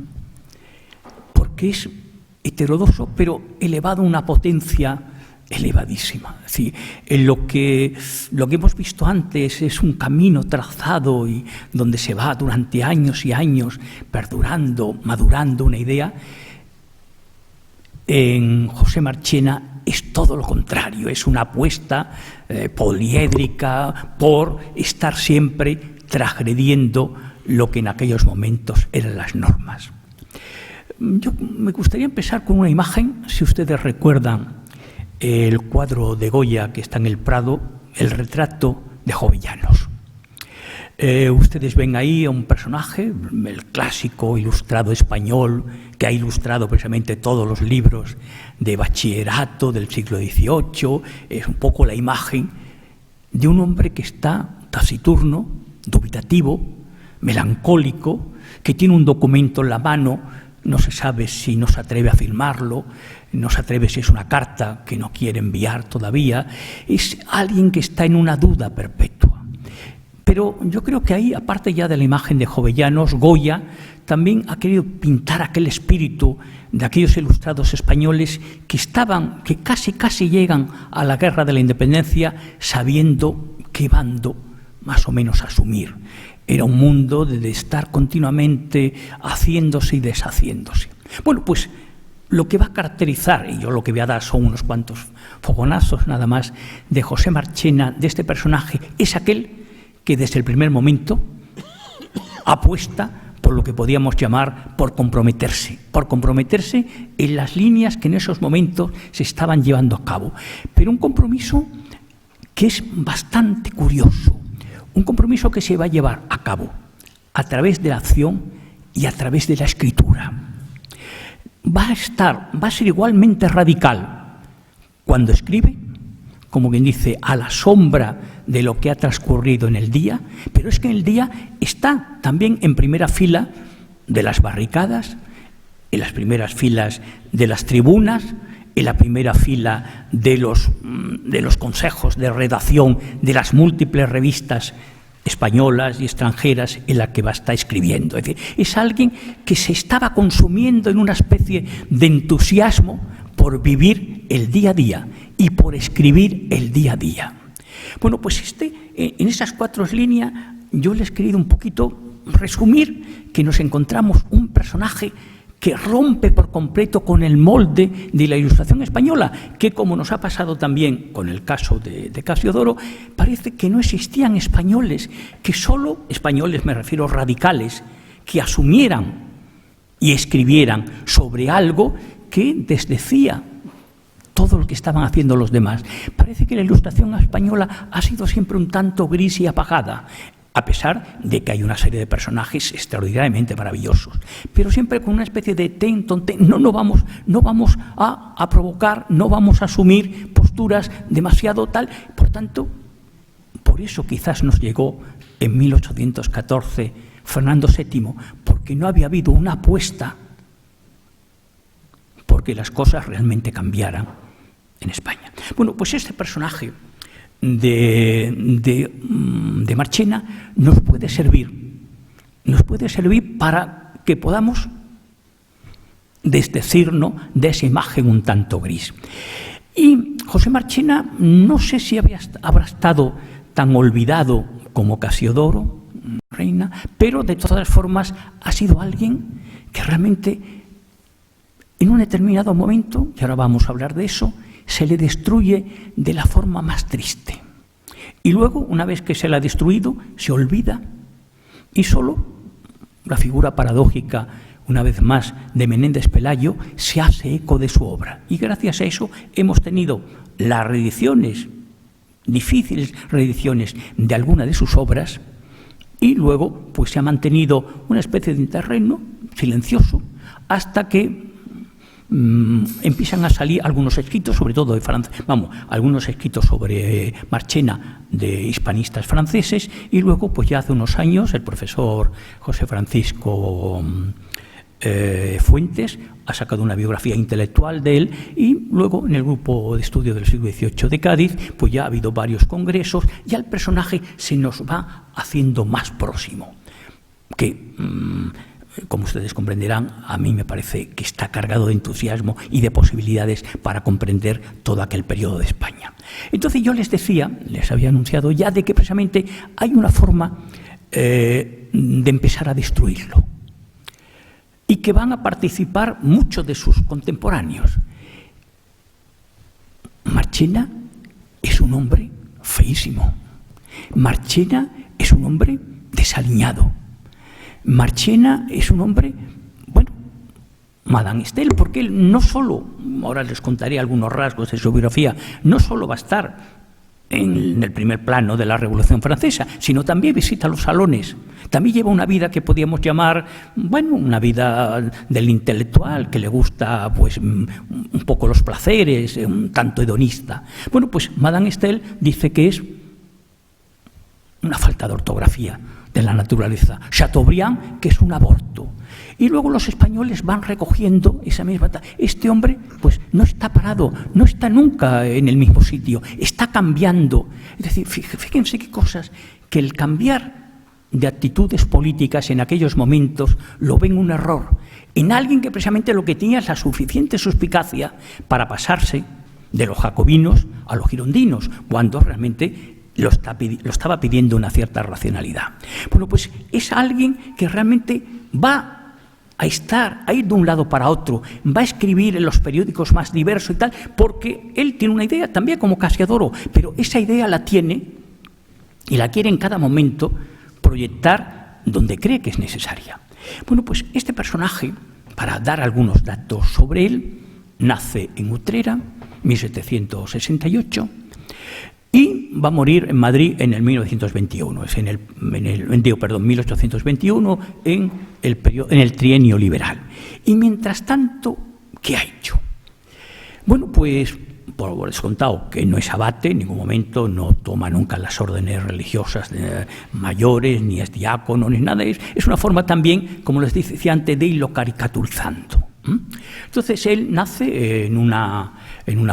porque es heterodoxo, pero elevado a una potencia elevadísima. Es decir, lo que hemos visto antes es un camino trazado y donde se va durante años y años perdurando, madurando una idea. En José Marchena es todo lo contrario, es una apuesta poliédrica por estar siempre transgrediendo lo que en aquellos momentos eran las normas. Yo me gustaría empezar con una imagen, si ustedes recuerdan el cuadro de Goya que está en el Prado, el retrato de Jovellanos. Ustedes ven ahí a un personaje, el clásico ilustrado español, que ha ilustrado precisamente todos los libros de bachillerato del siglo XVIII. Es un poco la imagen de un hombre que está taciturno, dubitativo, melancólico, que tiene un documento en la mano, no se sabe si no se atreve a firmarlo, no se atreve si es una carta que no quiere enviar todavía. Es alguien que está en una duda perpetua. Pero yo creo que ahí, aparte ya de la imagen de Jovellanos, Goya también ha querido pintar aquel espíritu de aquellos ilustrados españoles que casi llegan a la guerra de la independencia sabiendo qué bando más o menos asumir. Era un mundo de estar continuamente haciéndose y deshaciéndose. Bueno, pues lo que va a caracterizar, y yo lo que voy a dar son unos cuantos fogonazos nada más, de José Marchena, de este personaje, es aquel que desde el primer momento apuesta por lo que podíamos llamar por comprometerse en las líneas que en esos momentos se estaban llevando a cabo. Pero un compromiso que es bastante curioso, un compromiso que se va a llevar a cabo a través de la acción y a través de la escritura. Va a ser igualmente radical cuando escribe, como quien dice, a la sombra de lo que ha transcurrido en el día, pero es que en el día está también en primera fila de las barricadas, en las primeras filas de las tribunas, en la primera fila de los consejos de redacción de las múltiples revistas españolas y extranjeras en las que va a estar escribiendo. Es decir, es alguien que se estaba consumiendo en una especie de entusiasmo por vivir el día a día y por escribir el día a día. Bueno, pues en esas 4 líneas yo les he querido un poquito resumir que nos encontramos un personaje que rompe por completo con el molde de la Ilustración española, que, como nos ha pasado también con el caso de Casiodoro, parece que no existían españoles, que solo españoles, me refiero radicales, que asumieran y escribieran sobre algo que desdecía todo lo que estaban haciendo los demás. Parece que la Ilustración española ha sido siempre un tanto gris y apagada, a pesar de que hay una serie de personajes extraordinariamente maravillosos, pero siempre con una especie de no vamos a provocar, no vamos a asumir posturas demasiado tal. Por tanto, por eso quizás nos llegó en 1814 Fernando VII, porque no había habido una apuesta porque las cosas realmente cambiaran en España. Bueno, pues este personaje de Marchena nos puede servir para que podamos desdecirnos de esa imagen un tanto gris. Y José Marchena, no sé si habrá estado tan olvidado como Casiodoro, Reina, pero de todas formas ha sido alguien que realmente en un determinado momento, y ahora vamos a hablar de eso, se le destruye de la forma más triste. Y luego, una vez que se la ha destruido, se olvida y solo la figura paradójica, una vez más, de Menéndez Pelayo se hace eco de su obra. Y gracias a eso hemos tenido las reediciones, difíciles reediciones de alguna de sus obras, y luego pues se ha mantenido una especie de interregno silencioso hasta que empiezan a salir algunos escritos, sobre todo de Francia, algunos escritos sobre Marchena de hispanistas franceses, y luego pues ya hace unos años el profesor José Francisco Fuentes ha sacado una biografía intelectual de él, y luego en el grupo de estudio del siglo XVIII de Cádiz pues ya ha habido varios congresos, y el personaje se nos va haciendo más próximo, que como ustedes comprenderán, a mí me parece que está cargado de entusiasmo y de posibilidades para comprender todo aquel periodo de España. Entonces yo les decía, les había anunciado ya, de que precisamente hay una forma de empezar a destruirlo, y que van a participar muchos de sus contemporáneos. Marchena es un hombre feísimo. Marchena es un hombre desaliñado. Marchena es un hombre, bueno, Madame Estel, porque él no solo, ahora les contaré algunos rasgos de su biografía, no solo va a estar en el primer plano de la Revolución Francesa, sino también visita los salones. También lleva una vida que podríamos llamar, bueno, una vida del intelectual, que le gusta pues un poco los placeres, un tanto hedonista. Bueno, pues Madame Estel dice que es una falta de ortografía de la naturaleza. Chateaubriand, que es un aborto. Y luego los españoles van recogiendo esa misma... Este hombre pues no está parado, no está nunca en el mismo sitio, está cambiando. Es decir, fíjense qué cosas, que el cambiar de actitudes políticas en aquellos momentos lo ven un error en alguien que precisamente lo que tenía es la suficiente suspicacia para pasarse de los jacobinos a los girondinos, cuando realmente lo estaba pidiendo una cierta racionalidad. Bueno, pues es alguien que realmente va a ir de un lado para otro, va a escribir en los periódicos más diversos y tal, porque él tiene una idea también como Casiodoro, pero esa idea la tiene y la quiere en cada momento proyectar donde cree que es necesaria. Bueno, pues este personaje, para dar algunos datos sobre él, nace en Utrera, 1768, y va a morir en Madrid en el 1921, es en el 1821, en el trienio liberal. Y mientras tanto, ¿qué ha hecho? Bueno, pues por descontado que no es abate, en ningún momento no toma nunca las órdenes religiosas mayores, ni es diácono, ni nada. Es una forma también, como les decía antes, de irlo caricaturizando. Entonces él nace en una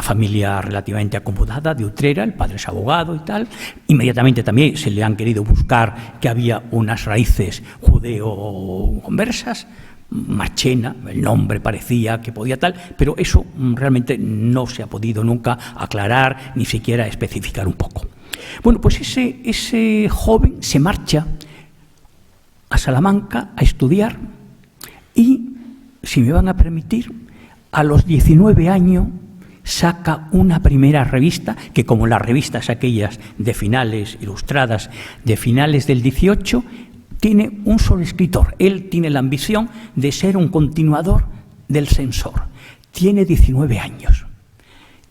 familia relativamente acomodada de Utrera, el padre es abogado y tal. Inmediatamente también se le han querido buscar que había unas raíces judeo-conversas. Marchena, el nombre parecía que podía tal, pero eso realmente no se ha podido nunca aclarar, ni siquiera especificar un poco. Bueno, pues ese joven se marcha a Salamanca a estudiar y, si me van a permitir, a los 19 años saca una primera revista, que como las revistas aquellas de finales, ilustradas, de finales del 18, tiene un solo escritor. Él tiene la ambición de ser un continuador del Censor. Tiene 19 años.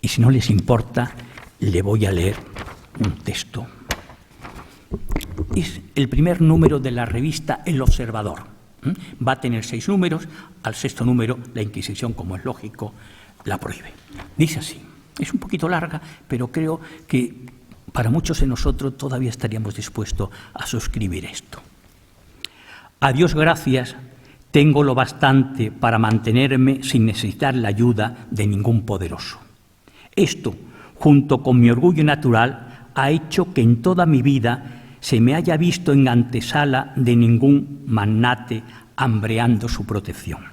Y si no les importa, le voy a leer un texto. Es el primer número de la revista El Observador. Va a tener 6 números. Al 6º número, la Inquisición, como es lógico, la prohíbe. Dice así. Es un poquito larga, pero creo que para muchos de nosotros todavía estaríamos dispuestos a suscribir esto. A Dios gracias, tengo lo bastante para mantenerme sin necesitar la ayuda de ningún poderoso. Esto, junto con mi orgullo natural, ha hecho que en toda mi vida se me haya visto en antesala de ningún magnate hambreando su protección.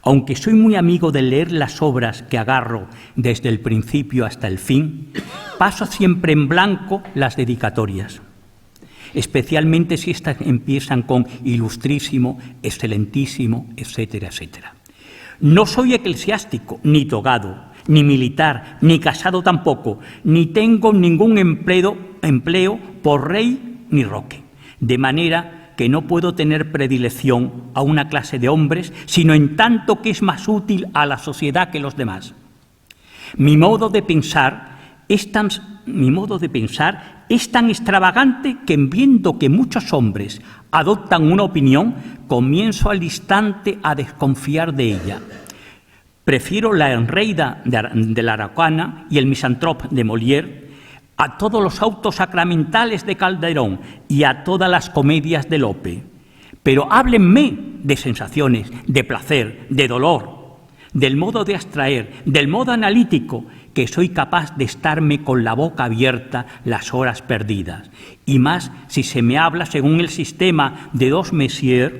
Aunque soy muy amigo de leer las obras que agarro desde el principio hasta el fin, paso siempre en blanco las dedicatorias, especialmente si estas empiezan con ilustrísimo, excelentísimo, etcétera, etcétera. No soy eclesiástico, ni togado, ni militar, ni casado tampoco, ni tengo ningún empleo por rey ni roque, de manera que no puedo tener predilección a una clase de hombres, sino en tanto que es más útil a la sociedad que los demás. Mi modo de pensar es tan extravagante que, viendo que muchos hombres adoptan una opinión, comienzo al instante a desconfiar de ella. Prefiero la Enreida de la Araucana y el Misantrope de Molière a todos los autos sacramentales de Calderón y a todas las comedias de Lope. Pero háblenme de sensaciones, de placer, de dolor, del modo de abstraer, del modo analítico, que soy capaz de estarme con la boca abierta las horas perdidas. Y más si se me habla según el sistema de dos messieurs,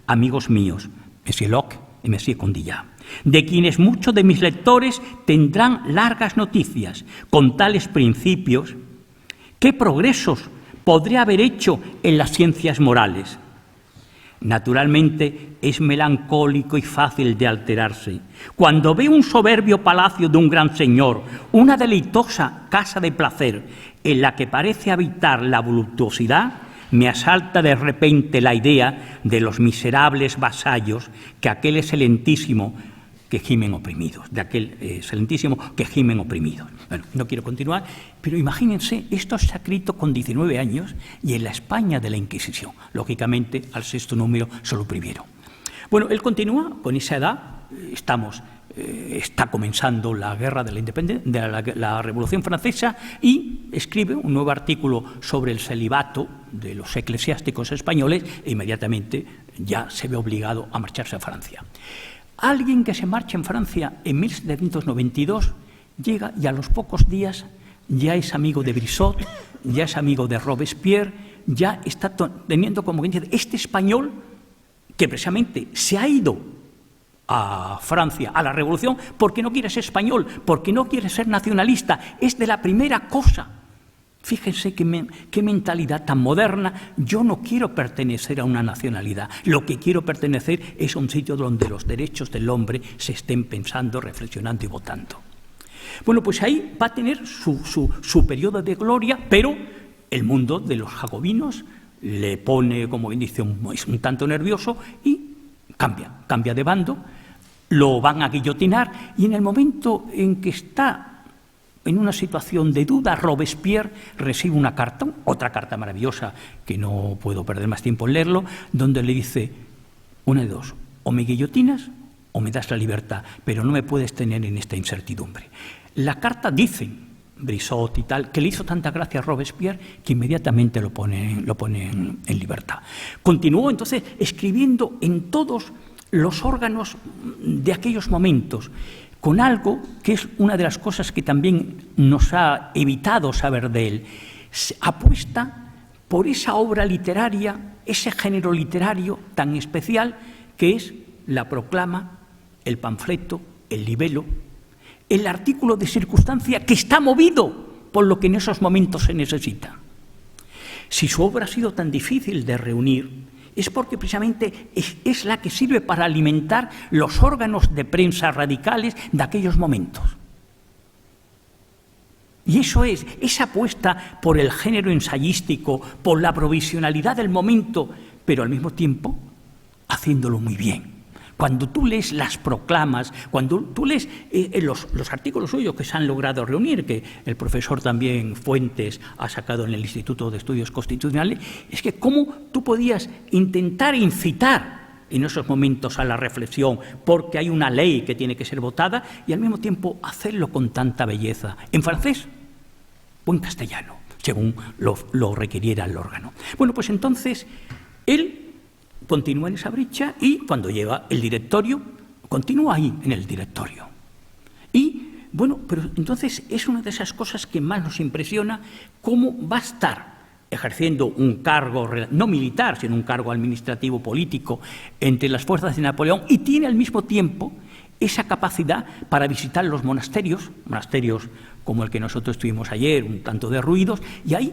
amigos míos, Monsieur Locke y Monsieur Condillac, de quienes muchos de mis lectores tendrán largas noticias. Con tales principios, ¿qué progresos podré haber hecho en las ciencias morales? Naturalmente es melancólico y fácil de alterarse. Cuando veo un soberbio palacio de un gran señor, una deleitosa casa de placer en la que parece habitar la voluptuosidad, me asalta de repente la idea de los miserables vasallos que aquel excelentísimo que gimen oprimidos, de aquel excelentísimo que gimen oprimidos. Bueno, no quiero continuar, pero imagínense, esto se ha escrito con 19 años y en la España de la Inquisición. Lógicamente, al 6º número se lo prohibieron. Bueno, él continúa con esa edad, está comenzando la guerra de la independencia, de la Revolución Francesa, y escribe un nuevo artículo sobre el celibato de los eclesiásticos españoles e inmediatamente ya se ve obligado a marcharse a Francia. Alguien que se marcha en Francia en 1792 llega y a los pocos días ya es amigo de Brissot, ya es amigo de Robespierre, ya está teniendo como quien dice, este español que precisamente se ha ido a Francia, a la Revolución, porque no quiere ser español, porque no quiere ser nacionalista, es de la primera cosa. Fíjense qué mentalidad tan moderna. Yo no quiero pertenecer a una nacionalidad. Lo que quiero pertenecer es a un sitio donde los derechos del hombre se estén pensando, reflexionando y votando. Bueno, pues ahí va a tener su periodo de gloria, pero el mundo de los jacobinos le pone, como bien dice, un tanto nervioso y cambia de bando, lo van a guillotinar y en el momento en que está en una situación de duda, Robespierre recibe una carta, otra carta maravillosa que no puedo perder más tiempo en leerlo, donde le dice, una de dos, o me guillotinas o me das la libertad, pero no me puedes tener en esta incertidumbre. La carta dice, Brissot y tal, que le hizo tanta gracia a Robespierre que inmediatamente lo pone en libertad. Continuó entonces escribiendo en todos los órganos de aquellos momentos, con algo que es una de las cosas que también nos ha evitado saber de él. Apuesta por esa obra literaria, ese género literario tan especial que es la proclama, el panfleto, el libelo, el artículo de circunstancia que está movido por lo que en esos momentos se necesita. Si su obra ha sido tan difícil de reunir, es porque precisamente es la que sirve para alimentar los órganos de prensa radicales de aquellos momentos. Y eso es, esa apuesta por el género ensayístico, por la provisionalidad del momento, pero al mismo tiempo haciéndolo muy bien. Cuando tú lees las proclamas, cuando tú lees los artículos suyos que se han logrado reunir, que el profesor también Fuentes ha sacado en el Instituto de Estudios Constitucionales, es que cómo tú podías intentar incitar en esos momentos a la reflexión, porque hay una ley que tiene que ser votada, y al mismo tiempo hacerlo con tanta belleza, en francés o en castellano, según lo requiriera el órgano. Bueno, pues entonces él continúa en esa brecha y cuando llega el directorio, continúa ahí en el directorio. Y, bueno, pero entonces es una de esas cosas que más nos impresiona, cómo va a estar ejerciendo un cargo, no militar, sino un cargo administrativo político entre las fuerzas de Napoleón y tiene al mismo tiempo esa capacidad para visitar los monasterios como el que nosotros estuvimos ayer, un tanto derruidos, y ahí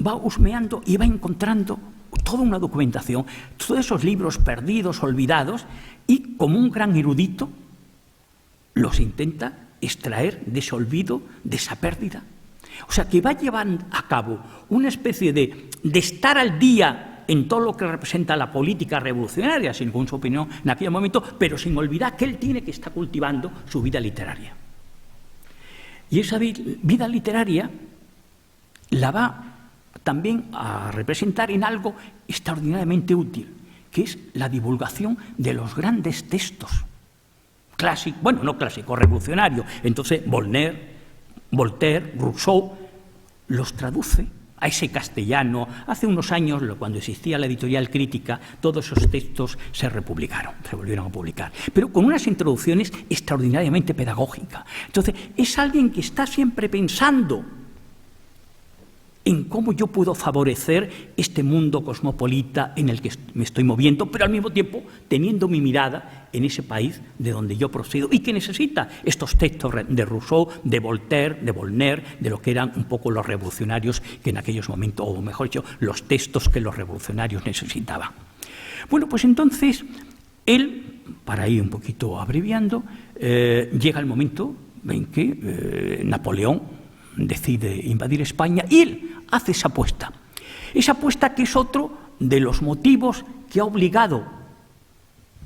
va husmeando y va encontrando toda una documentación, todos esos libros perdidos, olvidados, y como un gran erudito los intenta extraer de ese olvido, de esa pérdida. O sea, que va llevando a cabo una especie de estar al día en todo lo que representa la política revolucionaria, según su opinión en aquel momento, pero sin olvidar que él tiene que estar cultivando su vida literaria. Y esa vida literaria la va también a representar en algo extraordinariamente útil, que es la divulgación de los grandes textos clásicos, bueno, no clásicos, revolucionarios. Entonces Voltaire, Rousseau, los traduce a ese castellano. Hace unos años, cuando existía la editorial Crítica, todos esos textos se volvieron a publicar, pero con unas introducciones extraordinariamente pedagógicas. Entonces, es alguien que está siempre pensando en cómo yo puedo favorecer este mundo cosmopolita en el que me estoy moviendo, pero al mismo tiempo teniendo mi mirada en ese país de donde yo procedo y que necesita estos textos de Rousseau, de Voltaire, de Volney, de lo que eran un poco los revolucionarios que en aquellos momentos, o mejor dicho, los textos que los revolucionarios necesitaban. Bueno, pues entonces él, para ir un poquito abreviando, llega el momento en que Napoleón decide invadir España y él hace esa apuesta que es otro de los motivos que ha obligado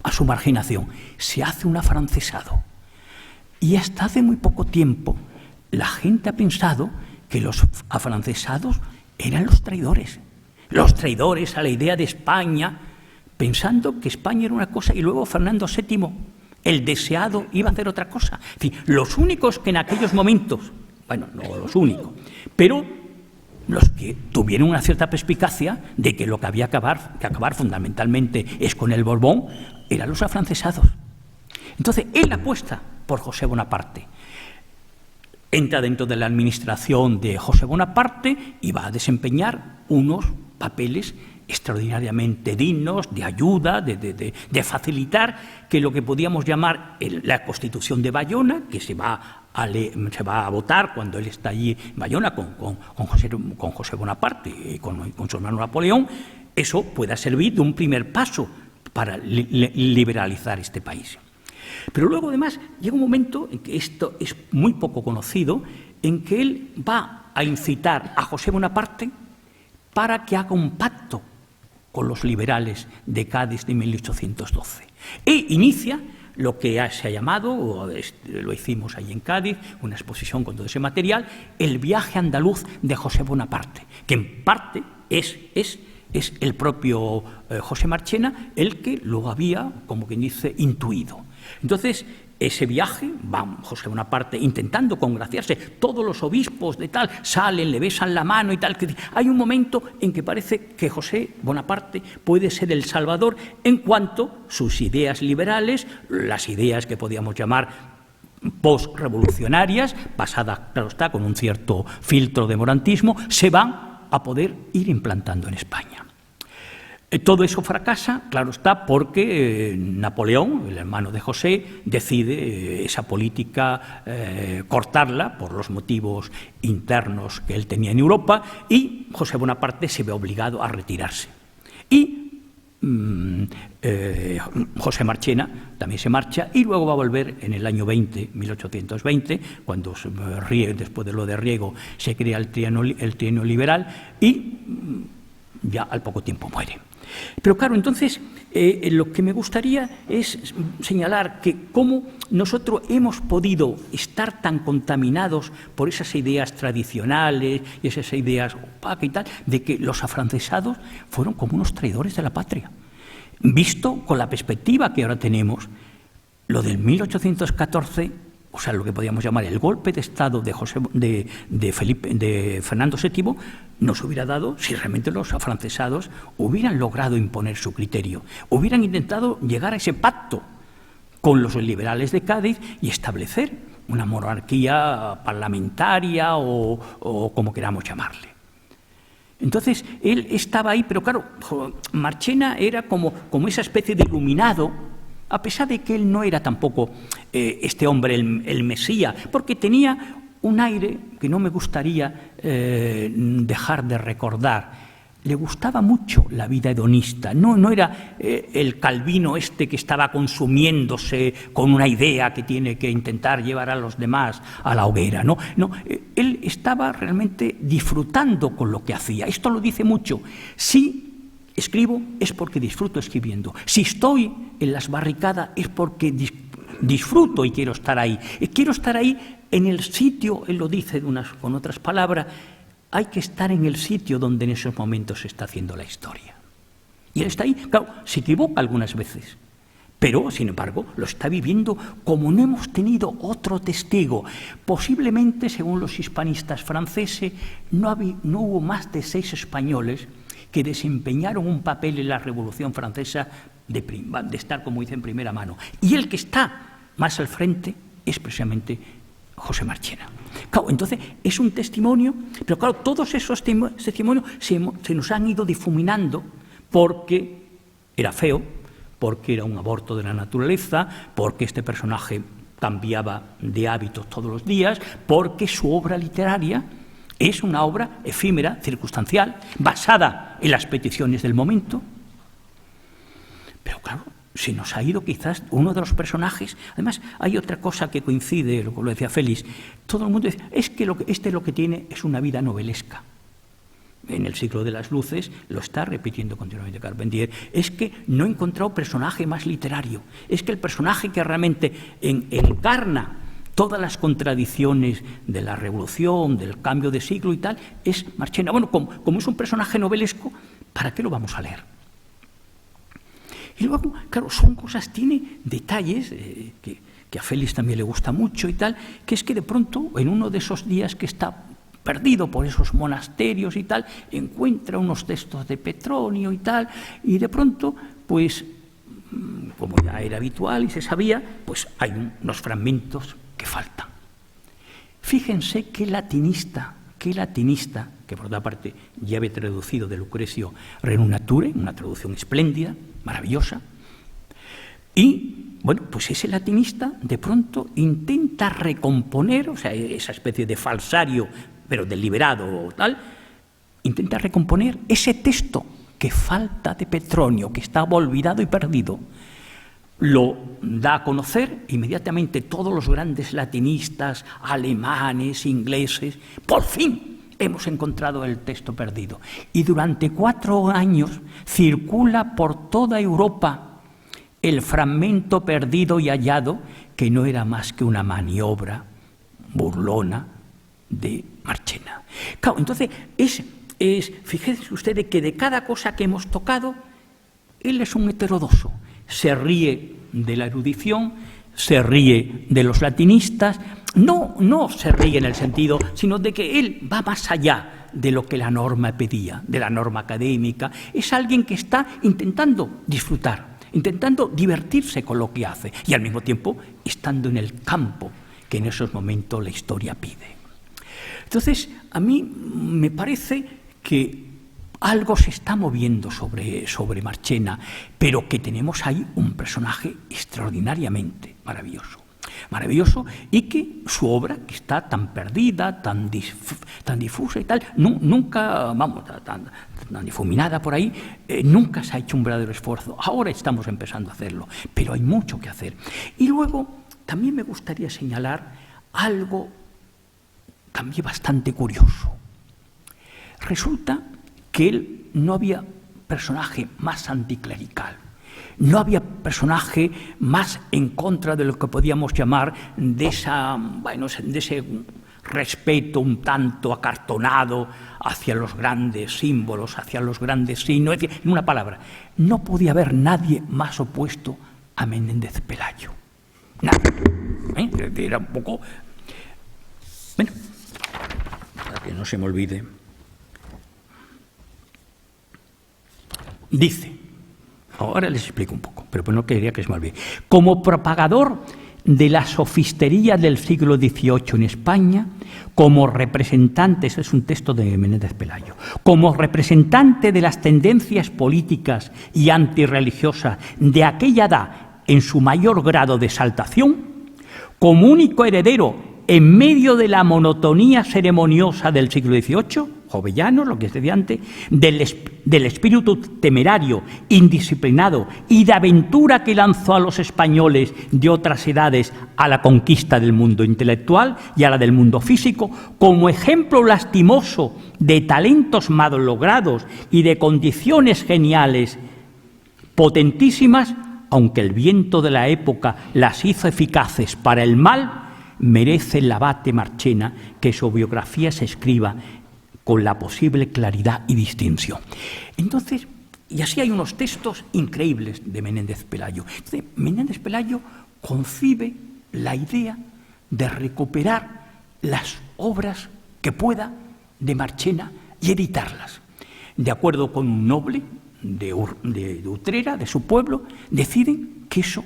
a su marginación. Se hace un afrancesado y hasta hace muy poco tiempo la gente ha pensado que los afrancesados eran los traidores a la idea de España, pensando que España era una cosa y luego Fernando VII, el deseado, iba a hacer otra cosa. En fin, los únicos que en aquellos momentos, bueno, no los únicos, pero los que tuvieron una cierta perspicacia de que lo que había que acabar fundamentalmente es con el Borbón, eran los afrancesados. Entonces, él apuesta por José Bonaparte. Entra dentro de la administración de José Bonaparte y va a desempeñar unos papeles extraordinariamente dignos, de ayuda, de facilitar que lo que podíamos llamar la Constitución de Bayona, que se va a votar cuando él está allí en Bayona con José Bonaparte y con su hermano Napoleón, eso pueda servir de un primer paso para liberalizar este país. Pero luego, además, llega un momento en que esto es muy poco conocido, en que él va a incitar a José Bonaparte para que haga un pacto con los liberales de Cádiz de 1812. E inicia lo que se ha llamado, lo hicimos ahí en Cádiz, una exposición con todo ese material, el viaje andaluz de José Bonaparte, que en parte es el propio José Marchena el que lo había, como quien dice, intuido. Entonces, ese viaje, va José Bonaparte intentando congraciarse, todos los obispos de tal salen, le besan la mano y tal. Que hay un momento en que parece que José Bonaparte puede ser el salvador en cuanto sus ideas liberales, las ideas que podíamos llamar post-revolucionarias, basadas, claro está, con un cierto filtro de morantismo, se van a poder ir implantando en España. Todo eso fracasa, claro está, porque Napoleón, el hermano de José, decide esa política cortarla por los motivos internos que él tenía en Europa, y José Bonaparte se ve obligado a retirarse. Y José Marchena también se marcha y luego va a volver en el año 1820, cuando después de lo de Riego se crea el trienio liberal y ya al poco tiempo muere. Pero claro, entonces lo que me gustaría es señalar que cómo nosotros hemos podido estar tan contaminados por esas ideas tradicionales y esas ideas opacas y tal, de que los afrancesados fueron como unos traidores de la patria. Visto con la perspectiva que ahora tenemos, lo del 1814... o sea, lo que podríamos llamar el golpe de Estado de Fernando VII, nos hubiera dado si realmente los afrancesados hubieran logrado imponer su criterio, hubieran intentado llegar a ese pacto con los liberales de Cádiz y establecer una monarquía parlamentaria o como queramos llamarle. Entonces, él estaba ahí, pero claro, Marchena era como esa especie de iluminado, a pesar de que él no era tampoco este hombre el Mesías, porque tenía un aire que no me gustaría dejar de recordar. Le gustaba mucho la vida hedonista, no era el Calvino este que estaba consumiéndose con una idea que tiene que intentar llevar a los demás a la hoguera, no, él estaba realmente disfrutando con lo que hacía. Esto lo dice mucho. Si escribo es porque disfruto escribiendo. Si estoy en las barricadas es porque disfruto y quiero estar ahí. Quiero estar ahí en el sitio, él lo dice con otras palabras, hay que estar en el sitio donde en esos momentos se está haciendo la historia. Y él está ahí, claro, se equivoca algunas veces, pero, sin embargo, lo está viviendo como no hemos tenido otro testigo. Posiblemente, según los hispanistas franceses, no hubo más de 6 españoles que desempeñaron un papel en la Revolución Francesa de estar, como dice, en primera mano. Y el que está más al frente es precisamente José Marchena. Claro, entonces es un testimonio, pero claro, todos esos testimonios se nos han ido difuminando porque era feo, porque era un aborto de la naturaleza, porque este personaje cambiaba de hábitos todos los días, porque su obra literaria es una obra efímera, circunstancial, basada en las peticiones del momento. Pero claro, se nos ha ido quizás uno de los personajes. Además, hay otra cosa que coincide, lo decía Félix, todo el mundo dice, es que lo que tiene es una vida novelesca. En el siglo de las luces lo está repitiendo continuamente Carpentier, es que no he encontrado personaje más literario, es que el personaje que realmente encarna todas las contradicciones de la revolución, del cambio de siglo y tal, es Marchena. Bueno, como es un personaje novelesco, ¿para qué lo vamos a leer? Y luego, claro, son cosas, tiene detalles que a Félix también le gusta mucho y tal, que es que de pronto, en uno de esos días que está perdido por esos monasterios y tal, encuentra unos textos de Petronio y tal, y de pronto, pues, como ya era habitual y se sabía, pues hay unos fragmentos que faltan. Fíjense qué latinista, que por otra parte ya había traducido de Lucrecio Renunature, una traducción espléndida, maravillosa, y bueno, pues ese latinista de pronto intenta recomponer, o sea, esa especie de falsario, pero deliberado o tal, intenta recomponer ese texto que falta de Petronio, que estaba olvidado y perdido. Lo da a conocer inmediatamente todos los grandes latinistas, alemanes, ingleses. Por fin hemos encontrado el texto perdido. Y durante 4 años circula por toda Europa el fragmento perdido y hallado, que no era más que una maniobra burlona de Marchena. Claro, entonces, fíjense ustedes que de cada cosa que hemos tocado, él es un heterodoxo. Se ríe de la erudición, se ríe de los latinistas, no se ríe en el sentido, sino de que él va más allá de lo que la norma pedía, de la norma académica. Es alguien que está intentando disfrutar, intentando divertirse con lo que hace y al mismo tiempo estando en el campo que en esos momentos la historia pide. Entonces, a mí me parece que algo se está moviendo sobre Marchena, pero que tenemos ahí un personaje extraordinariamente maravilloso, y que su obra, que está tan perdida, tan difusa y tal, nunca, vamos, tan difuminada por ahí, nunca se ha hecho un verdadero esfuerzo. Ahora estamos empezando a hacerlo, pero hay mucho que hacer. Y luego también me gustaría señalar algo también bastante curioso. Resulta que él no había personaje más anticlerical, no había personaje más en contra de lo que podíamos llamar de ese respeto un tanto acartonado hacia los grandes símbolos, hacia los grandes signos. Es decir, en una palabra, no podía haber nadie más opuesto a Menéndez Pelayo. Nadie. Era un poco... Bueno, para que no se me olvide. Dice, ahora les explico un poco, pero pues no quería que se me olvide. Como propagador de la sofistería del siglo XVIII en España, como representante, ese es un texto de Menéndez Pelayo, como representante de las tendencias políticas y antirreligiosas de aquella edad en su mayor grado de exaltación, como único heredero en medio de la monotonía ceremoniosa del siglo XVIII, Jovellanos, lo que es decía antes, del espíritu temerario, indisciplinado y de aventura que lanzó a los españoles de otras edades a la conquista del mundo intelectual y a la del mundo físico, como ejemplo lastimoso de talentos mal logrados y de condiciones geniales potentísimas, aunque el viento de la época las hizo eficaces para el mal, merece el abate Marchena que su biografía se escriba con la posible claridad y distinción. Entonces, y así hay unos textos increíbles de Menéndez Pelayo. Entonces, Menéndez Pelayo concibe la idea de recuperar las obras que pueda de Marchena y editarlas. De acuerdo con un noble de Utrera, de su pueblo, deciden que eso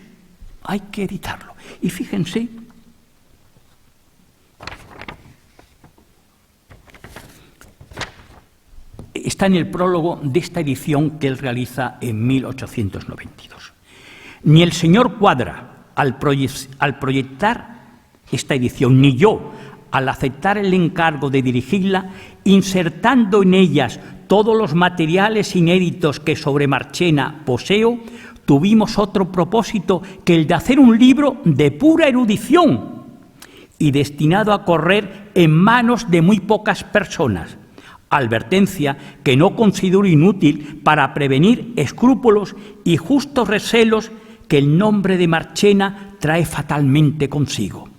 hay que editarlo. Y fíjense, está en el prólogo de esta edición que él realiza en 1892. Ni el señor Cuadra, al proyectar esta edición, ni yo, al aceptar el encargo de dirigirla, insertando en ellas todos los materiales inéditos que sobre Marchena poseo, tuvimos otro propósito que el de hacer un libro de pura erudición y destinado a correr en manos de muy pocas personas. Advertencia que no considero inútil para prevenir escrúpulos y justos recelos que el nombre de Marchena trae fatalmente consigo.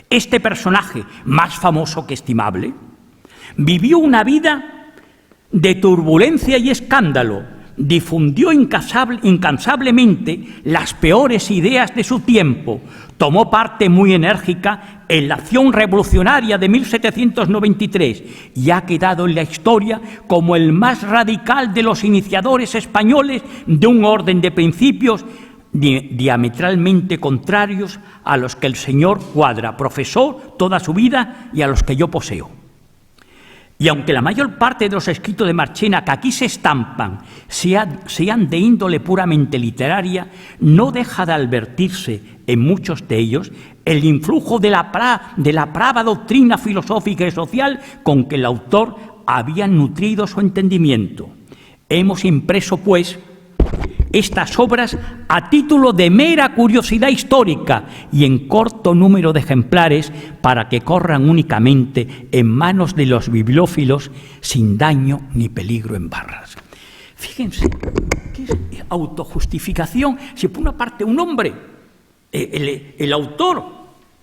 Este personaje, más famoso que estimable, vivió una vida de turbulencia y escándalo, difundió incansablemente las peores ideas de su tiempo, tomó parte muy enérgica en la acción revolucionaria de 1793 y ha quedado en la historia como el más radical de los iniciadores españoles de un orden de principios diametralmente contrarios a los que el señor Cuadra profesó toda su vida y a los que yo poseo. Y aunque la mayor parte de los escritos de Marchena que aquí se estampan sean de índole puramente literaria, no deja de advertirse en muchos de ellos el influjo de la brava doctrina filosófica y social con que el autor había nutrido su entendimiento. Hemos impreso, pues, estas obras a título de mera curiosidad histórica y en corto número de ejemplares para que corran únicamente en manos de los bibliófilos sin daño ni peligro en barras. Fíjense, ¿qué es autojustificación? Si por una parte un hombre, el autor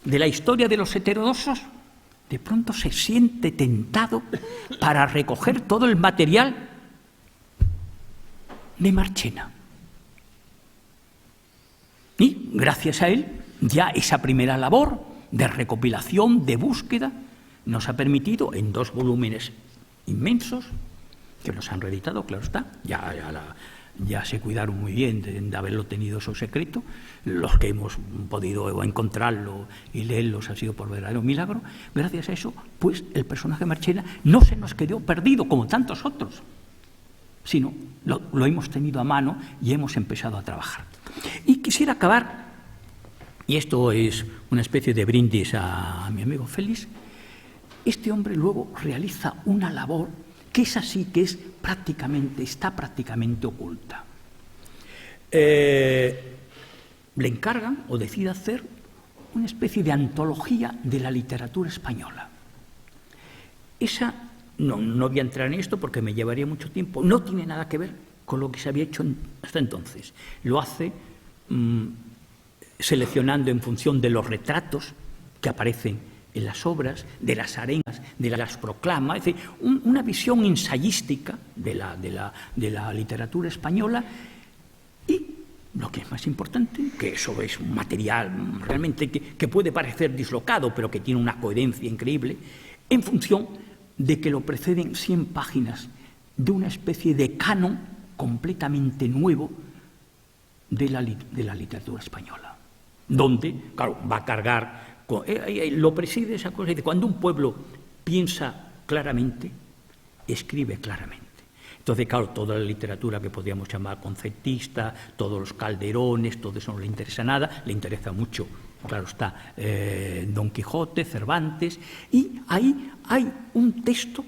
de la historia de los heterodoxos, de pronto se siente tentado para recoger todo el material de Marchena. Y gracias a él, ya esa primera labor de recopilación, de búsqueda, nos ha permitido en 2 volúmenes inmensos, que los han reeditado, claro está, ya se cuidaron muy bien de haberlo tenido eso secreto. Los que hemos podido encontrarlo y leerlos ha sido por verdadero milagro. Gracias a eso, pues el personaje Marchena no se nos quedó perdido como tantos otros, sino lo hemos tenido a mano y hemos empezado a trabajar. Y quisiera acabar, y esto es una especie de brindis a mi amigo Félix. Este hombre luego realiza una labor que es así, que está prácticamente oculta. Le encargan o decide hacer una especie de antología de la literatura española. Esa, no voy a entrar en esto porque me llevaría mucho tiempo, no tiene nada que ver con lo que se había hecho hasta entonces. Lo hace seleccionando en función de los retratos que aparecen en las obras, de las arengas, de las proclamas, es decir, una visión ensayística de la literatura española. Y lo que es más importante, que eso es un material realmente que puede parecer dislocado, pero que tiene una coherencia increíble, en función de que lo preceden 100 páginas de una especie de canon completamente nuevo de la literatura española, donde, claro, va a cargar. Lo preside esa cosa de cuando un pueblo piensa claramente, escribe claramente. Entonces, claro, toda la literatura que podríamos llamar conceptista, todos los Calderones, todo eso no le interesa nada, le interesa mucho, claro está, Don Quijote, Cervantes, y ahí hay un texto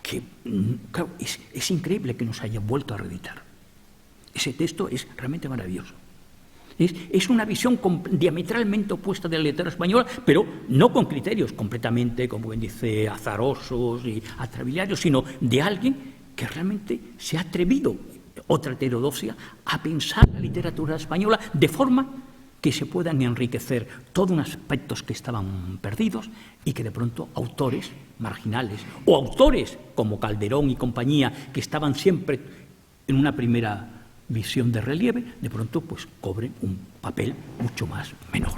que, claro, es increíble que nos haya vuelto a reeditar. Ese texto es realmente maravilloso. Es una visión diametralmente opuesta de la literatura española, pero no con criterios completamente, como bien dice, azarosos y atrabiliarios, sino de alguien que realmente se ha atrevido, otra heterodoxia, a pensar la literatura española de forma que se puedan enriquecer todos unos aspectos que estaban perdidos y que de pronto autores marginales o autores como Calderón y compañía, que estaban siempre en una primera visión de relieve, de pronto pues cobren un papel mucho más menor.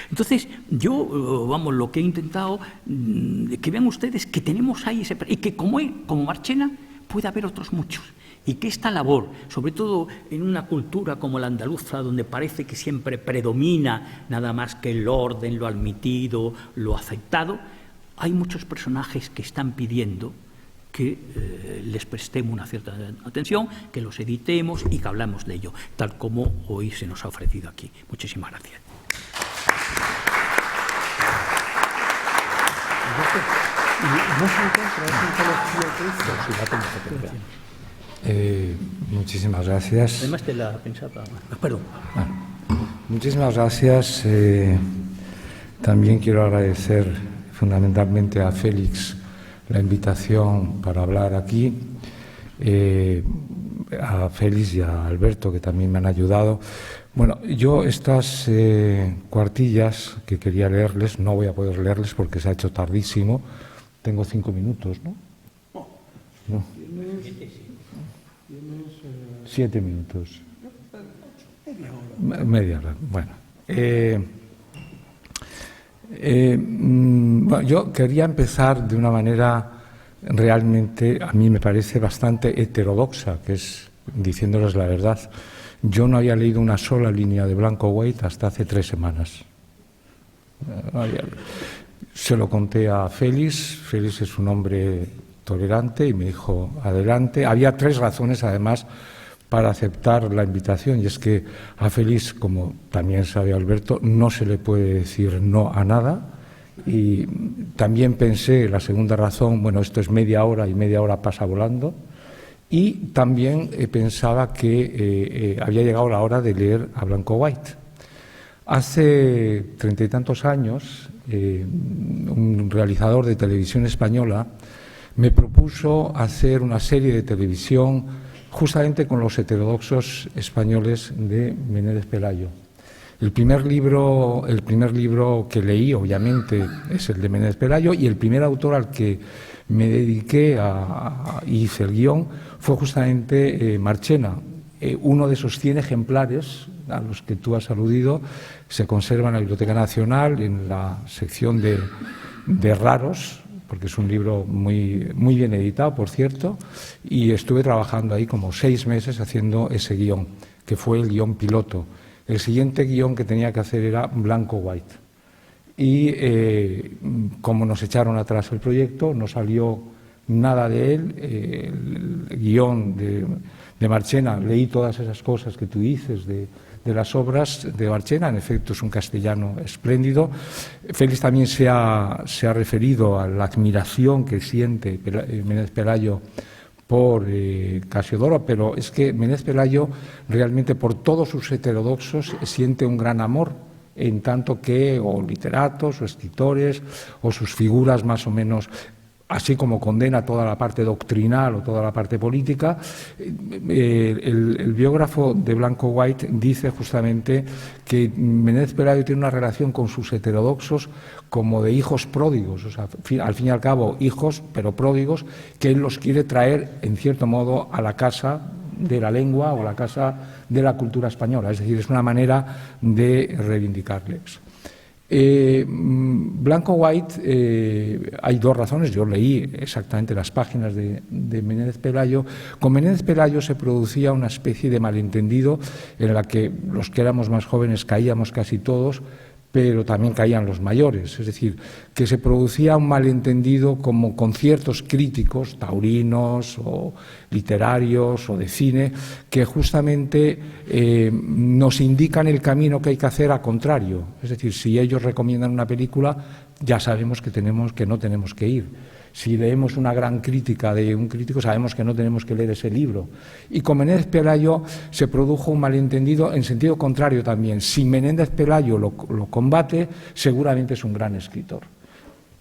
Entonces, yo, lo que he intentado, que vean ustedes que tenemos ahí ese, y que como Marchena puede haber otros muchos, y que esta labor, sobre todo en una cultura como la andaluza, donde parece que siempre predomina nada más que el orden, lo admitido, lo aceptado, hay muchos personajes que están pidiendo que les prestemos una cierta atención, que los editemos y que hablamos de ello, tal como hoy se nos ha ofrecido aquí. Muchísimas gracias. Muchísimas gracias. Además te la pensaba. Perdón. Bueno, muchísimas gracias. También quiero agradecer fundamentalmente a Félix la invitación para hablar aquí, a Félix y a Alberto, que también me han ayudado. Bueno, yo estas cuartillas que quería leerles, no voy a poder leerles porque se ha hecho tardísimo. Tengo 5 minutos, ¿no? No. 7 minutos. Media hora. Bueno. Bueno, yo quería empezar de una manera realmente, a mí me parece bastante heterodoxa, que es diciéndoles la verdad. Yo no había leído una sola línea de Blanco White hasta hace 3 semanas. Se lo conté a Félix. Félix es un hombre tolerante y me dijo, adelante. Había 3 razones, además, para aceptar la invitación, y es que a Félix, como también sabe Alberto, no se le puede decir no a nada. Y también pensé, la segunda razón, bueno, esto es media hora y media hora pasa volando, y también pensaba que había llegado la hora de leer a Blanco White. Hace 30 y tantos años, un realizador de televisión española me propuso hacer una serie de televisión justamente con los heterodoxos españoles de Menéndez Pelayo. El primer libro que leí, obviamente, es el de Menéndez Pelayo, y el primer autor al que me dediqué y hice el guión fue justamente Marchena. Uno de esos 100 ejemplares a los que tú has aludido se conserva en la Biblioteca Nacional, en la sección de raros, porque es un libro muy, muy bien editado, por cierto, y estuve trabajando ahí como 6 meses haciendo ese guión, que fue el guión piloto. El siguiente guión que tenía que hacer era Blanco White. Y como nos echaron atrás el proyecto, no salió nada de él. El guión de Marchena, leí todas esas cosas que tú dices de las obras de Marchena, en efecto es un castellano espléndido. Félix también se ha referido a la admiración que siente Menéndez Pelayo por Casiodoro, pero es que Menéndez Pelayo realmente por todos sus heterodoxos siente un gran amor, en tanto que o literatos o escritores o sus figuras más o menos, así como condena toda la parte doctrinal o toda la parte política. El biógrafo de Blanco White dice justamente que Menéndez Pelayo tiene una relación con sus heterodoxos como de hijos pródigos, o sea, al fin y al cabo hijos, pero pródigos, que él los quiere traer, en cierto modo, a la casa de la lengua o a la casa de la cultura española. Es decir, es una manera de reivindicarles. Blanco White, hay 2 razones. Yo leí exactamente las páginas de Menéndez Pelayo. Con Menéndez Pelayo se producía una especie de malentendido en la que los que éramos más jóvenes caíamos casi todos, pero también caían los mayores. Es decir, que se producía un malentendido como con ciertos críticos, taurinos o literarios o de cine, que justamente nos indican el camino que hay que hacer a contrario. Es decir, si ellos recomiendan una película, ya sabemos que no tenemos que ir. Si leemos una gran crítica de un crítico, sabemos que no tenemos que leer ese libro. Y con Menéndez Pelayo se produjo un malentendido en sentido contrario también. Si Menéndez Pelayo lo combate, seguramente es un gran escritor.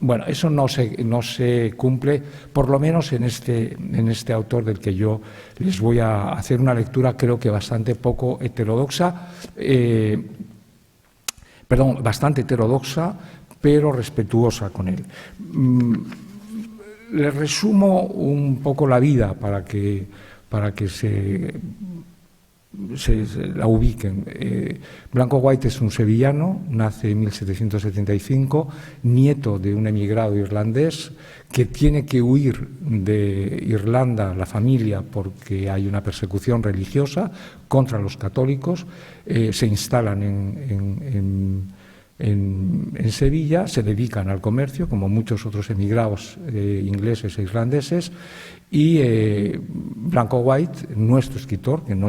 Bueno, eso no se cumple, por lo menos en este autor del que yo les voy a hacer una lectura, creo que bastante poco heterodoxa, bastante heterodoxa, pero respetuosa con él. Les resumo un poco la vida para que se la ubiquen. Blanco White es un sevillano, nace en 1775, nieto de un emigrado irlandés que tiene que huir de Irlanda, la familia, porque hay una persecución religiosa contra los católicos. Se instalan en Sevilla, se dedican al comercio, como muchos otros emigrados ingleses e irlandeses, y Blanco White, nuestro escritor, que en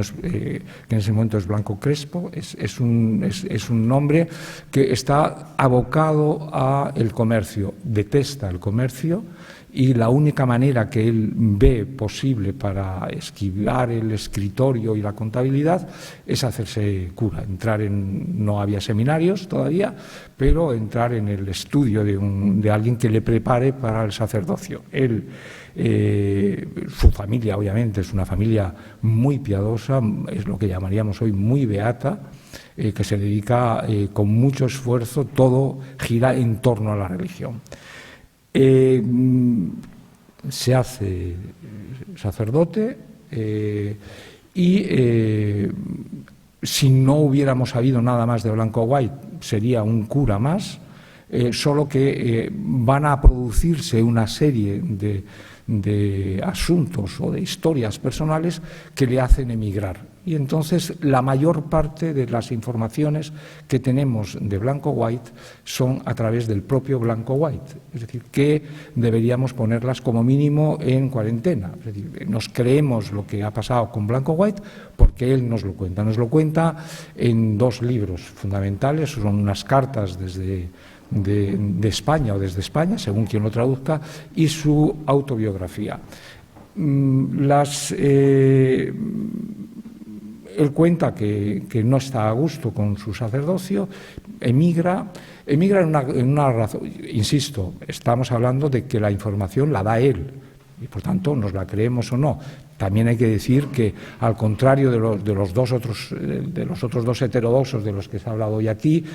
ese momento es Blanco Crespo, es un hombre que está abocado al comercio, detesta el comercio, y la única manera que él ve posible para esquivar el escritorio y la contabilidad es hacerse cura, no había seminarios todavía, pero entrar en el estudio de alguien que le prepare para el sacerdocio. Su familia, obviamente, es una familia muy piadosa, es lo que llamaríamos hoy muy beata, que se dedica con mucho esfuerzo, todo gira en torno a la religión. Se hace sacerdote y si no hubiéramos sabido nada más de Blanco White sería un cura más, solo que van a producirse una serie de asuntos o de historias personales que le hacen emigrar. Y entonces la mayor parte de las informaciones que tenemos de Blanco White son a través del propio Blanco White. Es decir, que deberíamos ponerlas como mínimo en cuarentena. Es decir, nos creemos lo que ha pasado con Blanco White porque él nos lo cuenta. Nos lo cuenta en 2 libros fundamentales, son unas cartas de España o desde España, según quien lo traduzca, y su autobiografía. Él cuenta que no está a gusto con su sacerdocio, emigra en una razón, insisto, estamos hablando de que la información la da él, y por tanto nos la creemos o no. También hay que decir que, al contrario de los otros dos heterodoxos de los que se ha hablado hoy aquí,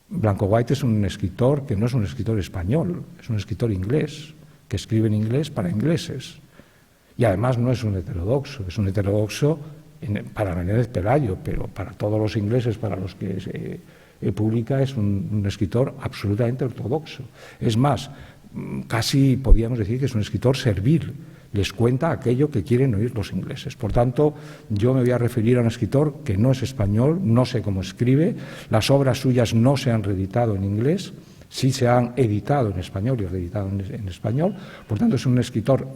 Blanco White es un escritor que no es un escritor español, es un escritor inglés, que escribe en inglés para ingleses. Y además no es un heterodoxo, es un heterodoxo para Menéndez Pelayo, pero para todos los ingleses para los que se publica es un escritor absolutamente ortodoxo. Es más, casi podríamos decir que es un escritor servil, les cuenta aquello que quieren oír los ingleses. Por tanto, yo me voy a referir a un escritor que no es español, no sé cómo escribe, las obras suyas no se han reeditado en inglés, sí se han editado en español y reeditado en español, por tanto es un escritor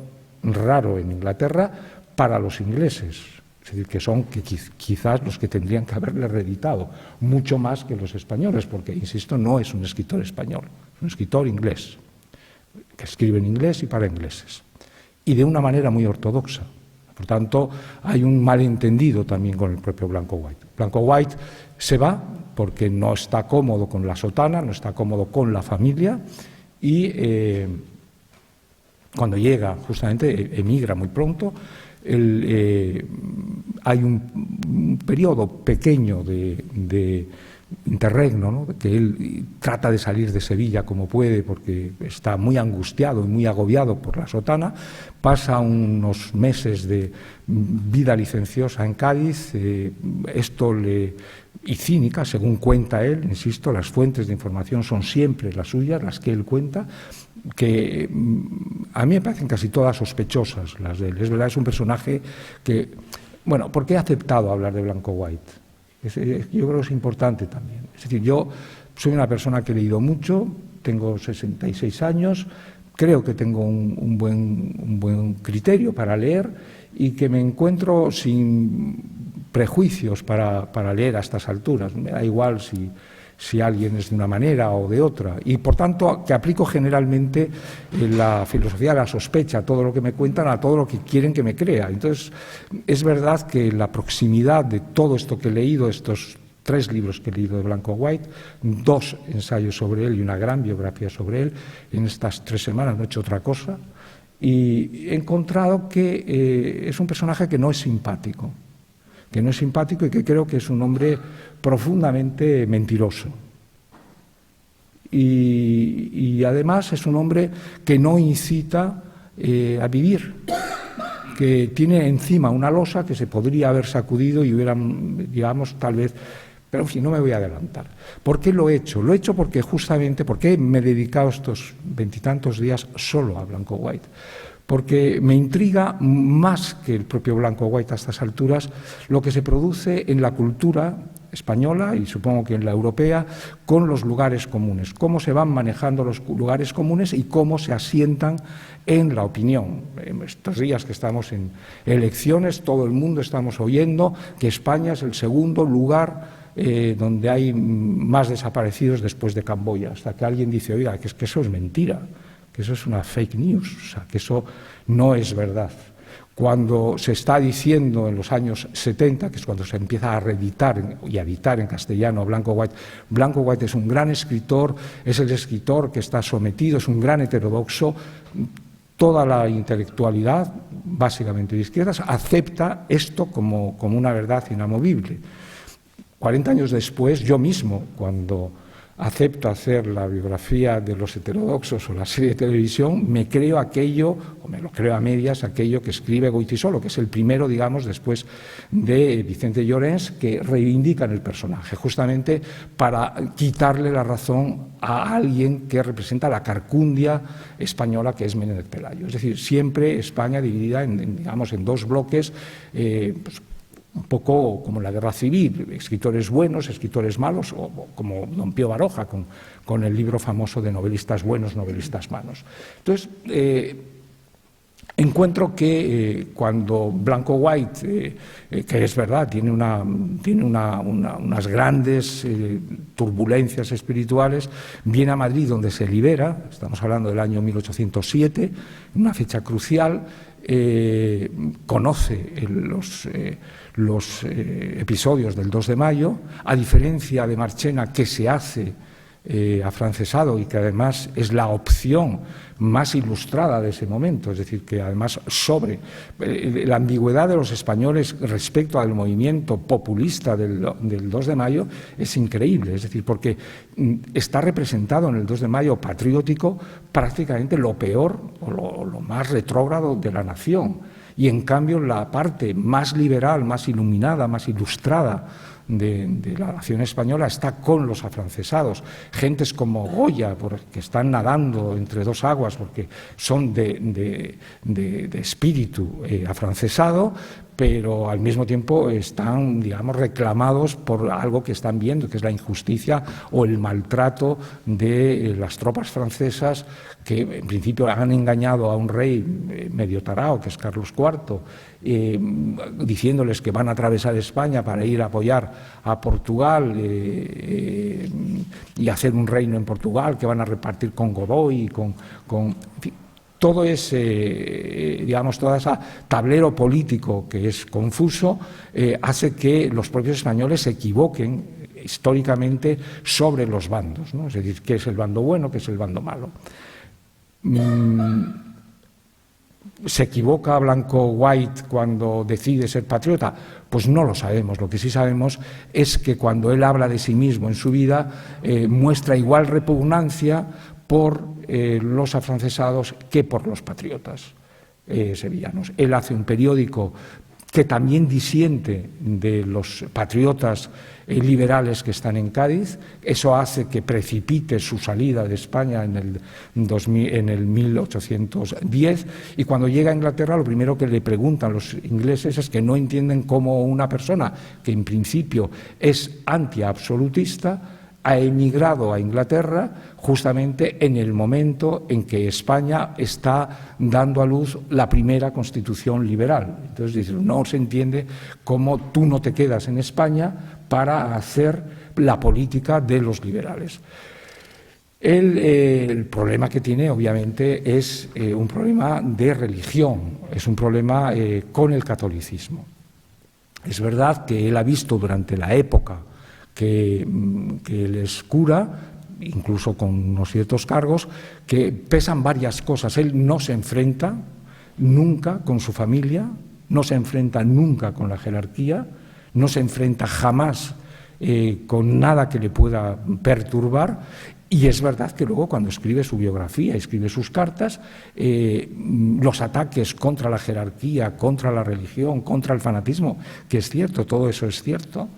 raro en Inglaterra para los ingleses, es decir, que son quizás los que tendrían que haberle reeditado, mucho más que los españoles, porque, insisto, no es un escritor español, es un escritor inglés, que escribe en inglés y para ingleses, y de una manera muy ortodoxa. Por tanto, hay un malentendido también con el propio Blanco White. Blanco White se va porque no está cómodo con la sotana, no está cómodo con la familia, y cuando llega, justamente, emigra muy pronto. Hay un periodo pequeño de interregno, ¿no?, que él trata de salir de Sevilla como puede porque está muy angustiado y muy agobiado por la sotana, pasa unos meses de vida licenciosa en Cádiz, y cínica, según cuenta él, insisto, las fuentes de información son siempre las suyas, las que él cuenta, que a mí me parecen casi todas sospechosas las de él. Es verdad, es un personaje que, bueno, ¿por qué he aceptado hablar de Blanco White? Yo creo que es importante también. Es decir, yo soy una persona que he leído mucho, tengo 66 años, creo que tengo un buen criterio para leer y que me encuentro sin prejuicios para leer a estas alturas. Me da igual si alguien es de una manera o de otra, y por tanto que aplico generalmente la filosofía de la sospecha, todo lo que me cuentan a todo lo que quieren que me crea. Entonces, es verdad que la proximidad de todo esto que he leído, estos 3 libros que he leído de Blanco White, 2 ensayos sobre él y una gran biografía sobre él, en estas 3 semanas no he hecho otra cosa, y he encontrado que es un personaje que no es simpático, y que creo que es un hombre profundamente mentiroso. Y además es un hombre que no incita a vivir, que tiene encima una losa que se podría haber sacudido y hubiera, digamos, tal vez... Pero en fin, no me voy a adelantar. ¿Por qué lo he hecho? Lo he hecho porque justamente, porque me he dedicado estos 20 y tantos días solo a Blanco White. Porque me intriga más que el propio Blanco White a estas alturas lo que se produce en la cultura española y supongo que en la europea con los lugares comunes, cómo se van manejando los lugares comunes y cómo se asientan en la opinión. En estos días que estamos en elecciones, todo el mundo estamos oyendo que España es el segundo lugar donde hay más desaparecidos después de Camboya, hasta que alguien dice, oiga, que es que eso es mentira, que eso es una fake news, o sea, que eso no es verdad. Cuando se está diciendo en los años 70, que es cuando se empieza a reeditar y a editar en castellano Blanco White es un gran escritor, es el escritor que está sometido, es un gran heterodoxo, toda la intelectualidad, básicamente de izquierdas, acepta esto como una verdad inamovible. 40 años después, yo mismo, cuando acepto hacer la biografía de los heterodoxos o la serie de televisión, me creo aquello, o me lo creo a medias, aquello que escribe Goytisolo, que es el primero, digamos, después de Vicente Llorens, que reivindican el personaje, justamente para quitarle la razón a alguien que representa la carcundia española que es Menéndez Pelayo. Es decir, siempre España dividida digamos, en 2 bloques, pues, un poco como la guerra civil, escritores buenos, escritores malos, o como Don Pío Baroja con el libro famoso de novelistas buenos, novelistas malos. Entonces, Encuentro que cuando Blanco White, que es verdad, tiene unas grandes turbulencias espirituales, viene a Madrid donde se libera, estamos hablando del año 1807, una fecha crucial, conoce los episodios del 2 de mayo, a diferencia de Marchena, que se hace afrancesado y que además es la opción más ilustrada de ese momento, es decir, que además sobre la ambigüedad de los españoles respecto al movimiento populista del 2 de mayo es increíble, es decir, porque está representado en el 2 de mayo patriótico prácticamente lo peor o lo más retrógrado de la nación, y en cambio la parte más liberal, más iluminada, más ilustrada de la nación española está con los afrancesados, gentes como Goya, que están nadando entre dos aguas porque son de espíritu afrancesado, pero al mismo tiempo están, digamos, reclamados por algo que están viendo, que es la injusticia o el maltrato de las tropas francesas, que en principio han engañado a un rey medio tarao, que es Carlos IV, diciéndoles que van a atravesar España para ir a apoyar a Portugal y hacer un reino en Portugal, que van a repartir con Godoy, en fin, todo ese, digamos, todo ese tablero político que es confuso hace que los propios españoles se equivoquen históricamente sobre los bandos, ¿no? Es decir, qué es el bando bueno, qué es el bando malo. ¿Se equivoca Blanco White cuando decide ser patriota? Pues no lo sabemos. Lo que sí sabemos es que cuando él habla de sí mismo en su vida muestra igual repugnancia por los afrancesados que por los patriotas sevillanos. Él hace un periódico que también disiente de los patriotas liberales que están en Cádiz. Eso hace que precipite su salida de España en el 1810, y cuando llega a Inglaterra lo primero que le preguntan los ingleses es que no entienden cómo una persona que en principio es antiabsolutista ha emigrado a Inglaterra justamente en el momento en que España está dando a luz la primera constitución liberal. Entonces dicen, no se entiende cómo tú no te quedas en España para hacer la política de los liberales. El problema que tiene, obviamente, es un problema de religión, es un problema con el catolicismo. Es verdad que él ha visto durante la época que él es cura, incluso con unos ciertos cargos, que pesan varias cosas. Él no se enfrenta nunca con su familia, no se enfrenta nunca con la jerarquía, no se enfrenta jamás con nada que le pueda perturbar. Y es verdad que luego cuando escribe su biografía, escribe sus cartas, los ataques contra la jerarquía, contra la religión, contra el fanatismo, que es cierto, todo eso es cierto,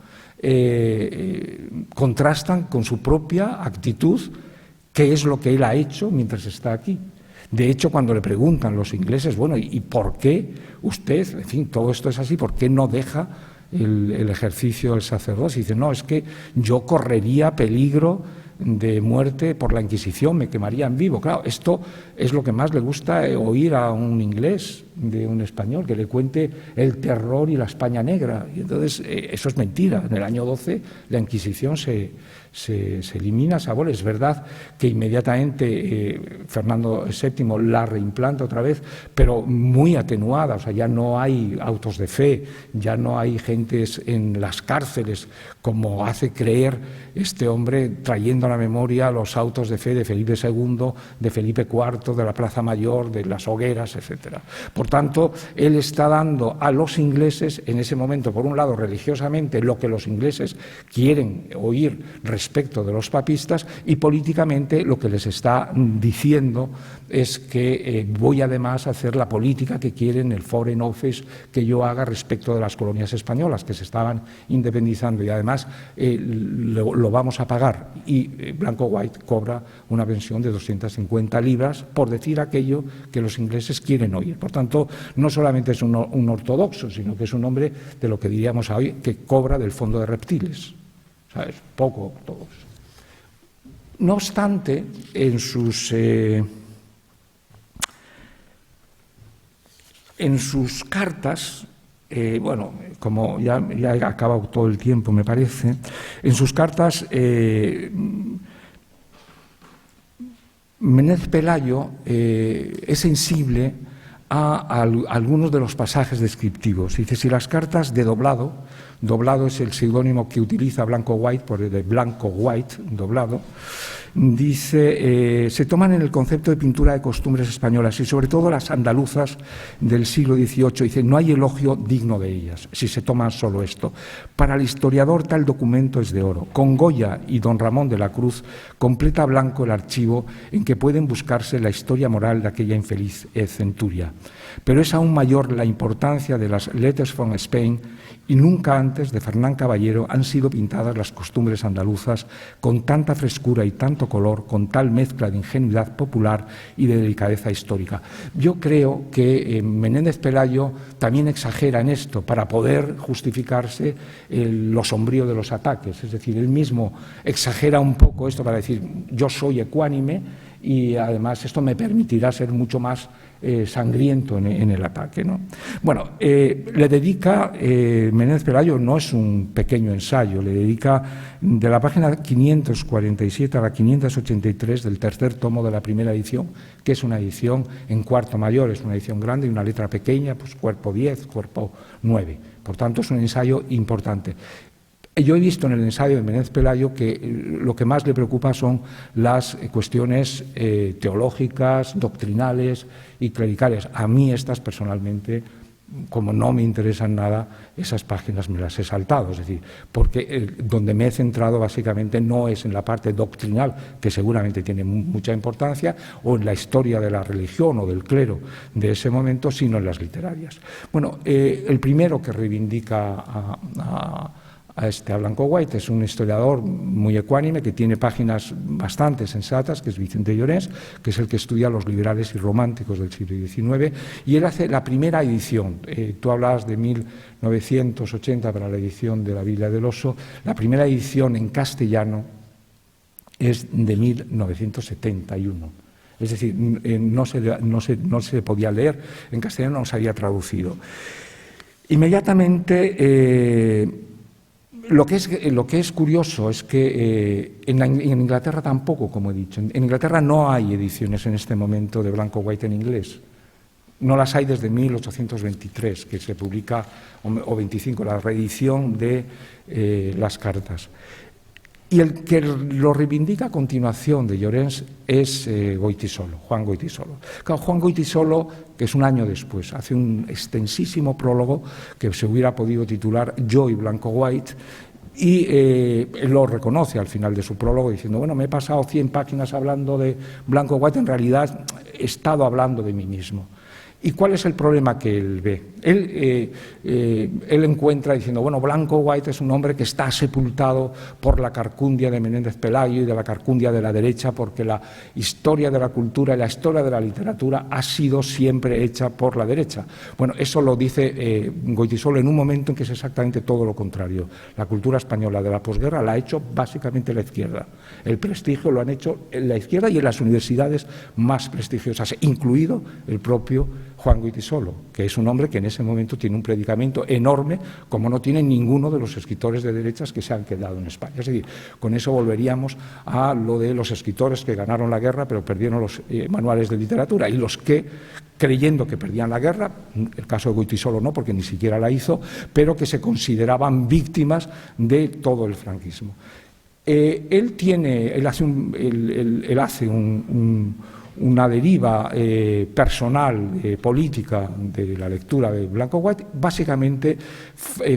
contrastan con su propia actitud, que es lo que él ha hecho mientras está aquí. De hecho, cuando le preguntan los ingleses, bueno, ¿y por qué usted, en fin, todo esto es así, por qué no deja el ejercicio del sacerdocio? Y dice, no, es que yo correría peligro de muerte por la Inquisición, me quemarían vivo. Claro, esto es lo que más le gusta oír a un inglés de un español, que le cuente el terror y la España negra. Y entonces eso es mentira. En el año 12 la Inquisición se elimina, se abole. Es verdad que inmediatamente Fernando VII la reimplanta otra vez, pero muy atenuada. O sea, ya no hay autos de fe, ya no hay gentes en las cárceles, como hace creer este hombre, trayendo a la memoria los autos de fe de Felipe II, de Felipe IV, de la Plaza Mayor, de las hogueras, etc. Por tanto, él está dando a los ingleses en ese momento, por un lado, religiosamente, lo que los ingleses quieren oír respecto de los papistas, y políticamente lo que les está diciendo es que voy además a hacer la política que quieren, el Foreign Office que yo haga respecto de las colonias españolas que se estaban independizando, y además lo vamos a pagar. Y Blanco White cobra una pensión de 250 libras por decir aquello que los ingleses quieren oír. Por tanto, no solamente es un ortodoxo, sino que es un hombre de lo que diríamos hoy que cobra del fondo de reptiles. ¿Sabes? Poco ortodoxo. No obstante, en en sus cartas, bueno, como ya he acabado todo el tiempo, me parece, en sus cartas Menéndez Pelayo es sensible a algunos de los pasajes descriptivos. Dice, si las cartas de Doblado, Doblado es el seudónimo que utiliza Blanco White, por el de Blanco White, Doblado, dice, se toman en el concepto de pintura de costumbres españolas y sobre todo las andaluzas del siglo XVIII. Dice, no hay elogio digno de ellas, si se toma solo esto. Para el historiador tal documento es de oro. Con Goya y don Ramón de la Cruz completa Blanco el archivo en que pueden buscarse la historia moral de aquella infeliz centuria. Pero es aún mayor la importancia de las Letters from Spain y nunca antes de Fernán Caballero han sido pintadas las costumbres andaluzas con tanta frescura y tanto color, con tal mezcla de ingenuidad popular y de delicadeza histórica. Yo creo que Menéndez Pelayo también exagera en esto para poder justificarse lo sombrío de los ataques. Es decir, él mismo exagera un poco esto para decir yo soy ecuánime y además esto me permitirá ser mucho más sangriento en el ataque, ¿no? Bueno, le dedica, Menéndez Pelayo no es un pequeño ensayo, le dedica de la página 547 a la 583 del tercer tomo de la primera edición, que es una edición en cuarto mayor, es una edición grande y una letra pequeña, pues cuerpo 10, cuerpo 9. Por tanto, es un ensayo importante. Yo he visto en el ensayo de Menéndez Pelayo que lo que más le preocupa son las cuestiones teológicas, doctrinales y clericales. A mí estas personalmente, como no me interesan nada, esas páginas me las he saltado. Es decir, porque donde me he centrado básicamente no es en la parte doctrinal, que seguramente tiene mucha importancia, o en la historia de la religión o del clero de ese momento, sino en las literarias. Bueno, el primero que reivindica a Blanco White es un historiador muy ecuánime que tiene páginas bastante sensatas, que es Vicente Llorens, que es el que estudia los liberales y románticos del siglo XIX, y él hace la primera edición. Tú hablabas de 1980 para la edición de la Biblia del Oso. La primera edición en castellano es de 1971. Es decir, no se podía leer en castellano, no se había traducido. Inmediatamente, lo que es curioso es que en Inglaterra tampoco, como he dicho. En Inglaterra no hay ediciones en este momento de Blanco White en inglés. No las hay desde 1823, que se publica, o 25, la reedición de las cartas. Y el que lo reivindica a continuación de Llorens es Goytisolo, Juan Goytisolo. Claro, Juan Goytisolo, que es un año después, hace un extensísimo prólogo que se hubiera podido titular Yo y Blanco White, y él lo reconoce al final de su prólogo diciendo, bueno, me he pasado 100 páginas hablando de Blanco White, en realidad he estado hablando de mí mismo. ¿Y cuál es el problema que él ve? Él encuentra diciendo, bueno, Blanco White es un hombre que está sepultado por la carcundia de Menéndez Pelayo y de la carcundia de la derecha, porque la historia de la cultura y la historia de la literatura ha sido siempre hecha por la derecha. Bueno, eso lo dice Goytisolo en un momento en que es exactamente todo lo contrario. La cultura española de la posguerra la ha hecho básicamente la izquierda. El prestigio lo han hecho en la izquierda y en las universidades más prestigiosas, incluido el propio Juan Goytisolo, que es un hombre que en ese momento tiene un predicamento enorme, como no tiene ninguno de los escritores de derechas que se han quedado en España. Es decir, con eso volveríamos a lo de los escritores que ganaron la guerra pero perdieron los manuales de literatura, y los que, creyendo que perdían la guerra, el caso de Goytisolo no, porque ni siquiera la hizo, pero que se consideraban víctimas de todo el franquismo. Él hace una deriva personal, política de la lectura de Blanco White, básicamente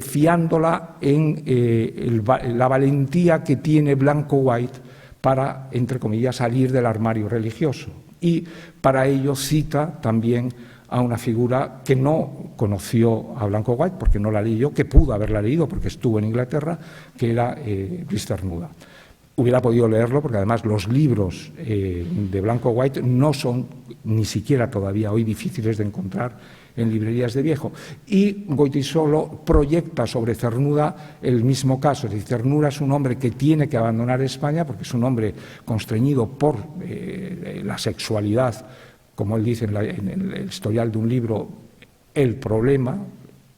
fiándola en la valentía que tiene Blanco White para, entre comillas, salir del armario religioso. Y para ello cita también a una figura que no conoció a Blanco White porque no la leyó, que pudo haberla leído porque estuvo en Inglaterra, que era Luis Cernuda. Hubiera podido leerlo porque además los libros de Blanco White no son ni siquiera todavía hoy difíciles de encontrar en librerías de viejo. Y Goytisolo proyecta sobre Cernuda el mismo caso. Es decir, Cernuda es un hombre que tiene que abandonar España porque es un hombre constreñido por la sexualidad, como él dice en el historial de un libro, el problema.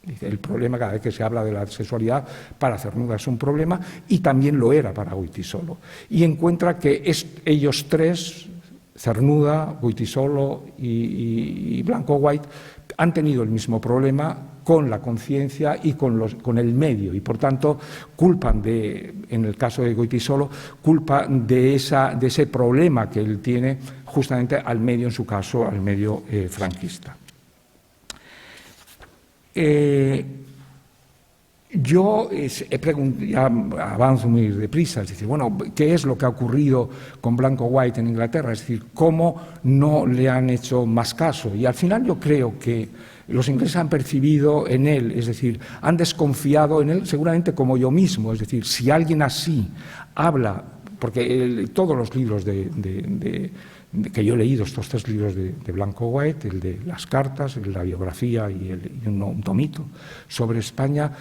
Dice, el problema, cada vez que se habla de la sexualidad, para Cernuda es un problema, y también lo era para Goytisolo. Y encuentra que ellos tres, Cernuda, Goytisolo y Blanco White, han tenido el mismo problema con la conciencia y con el medio, y por tanto culpan en el caso de Goytisolo, culpan de ese problema que él tiene justamente al medio, en su caso, al medio franquista. Yo he preguntado, ya avanzo muy deprisa, es decir, bueno, ¿qué es lo que ha ocurrido con Blanco White en Inglaterra? Es decir, ¿cómo no le han hecho más caso? Y al final yo creo que los ingleses han percibido en él, es decir, han desconfiado en él seguramente como yo mismo, es decir, si alguien así habla, porque todos los libros que yo he leído, estos tres libros de Blanco White, el de las cartas, el de la biografía y un tomito sobre España,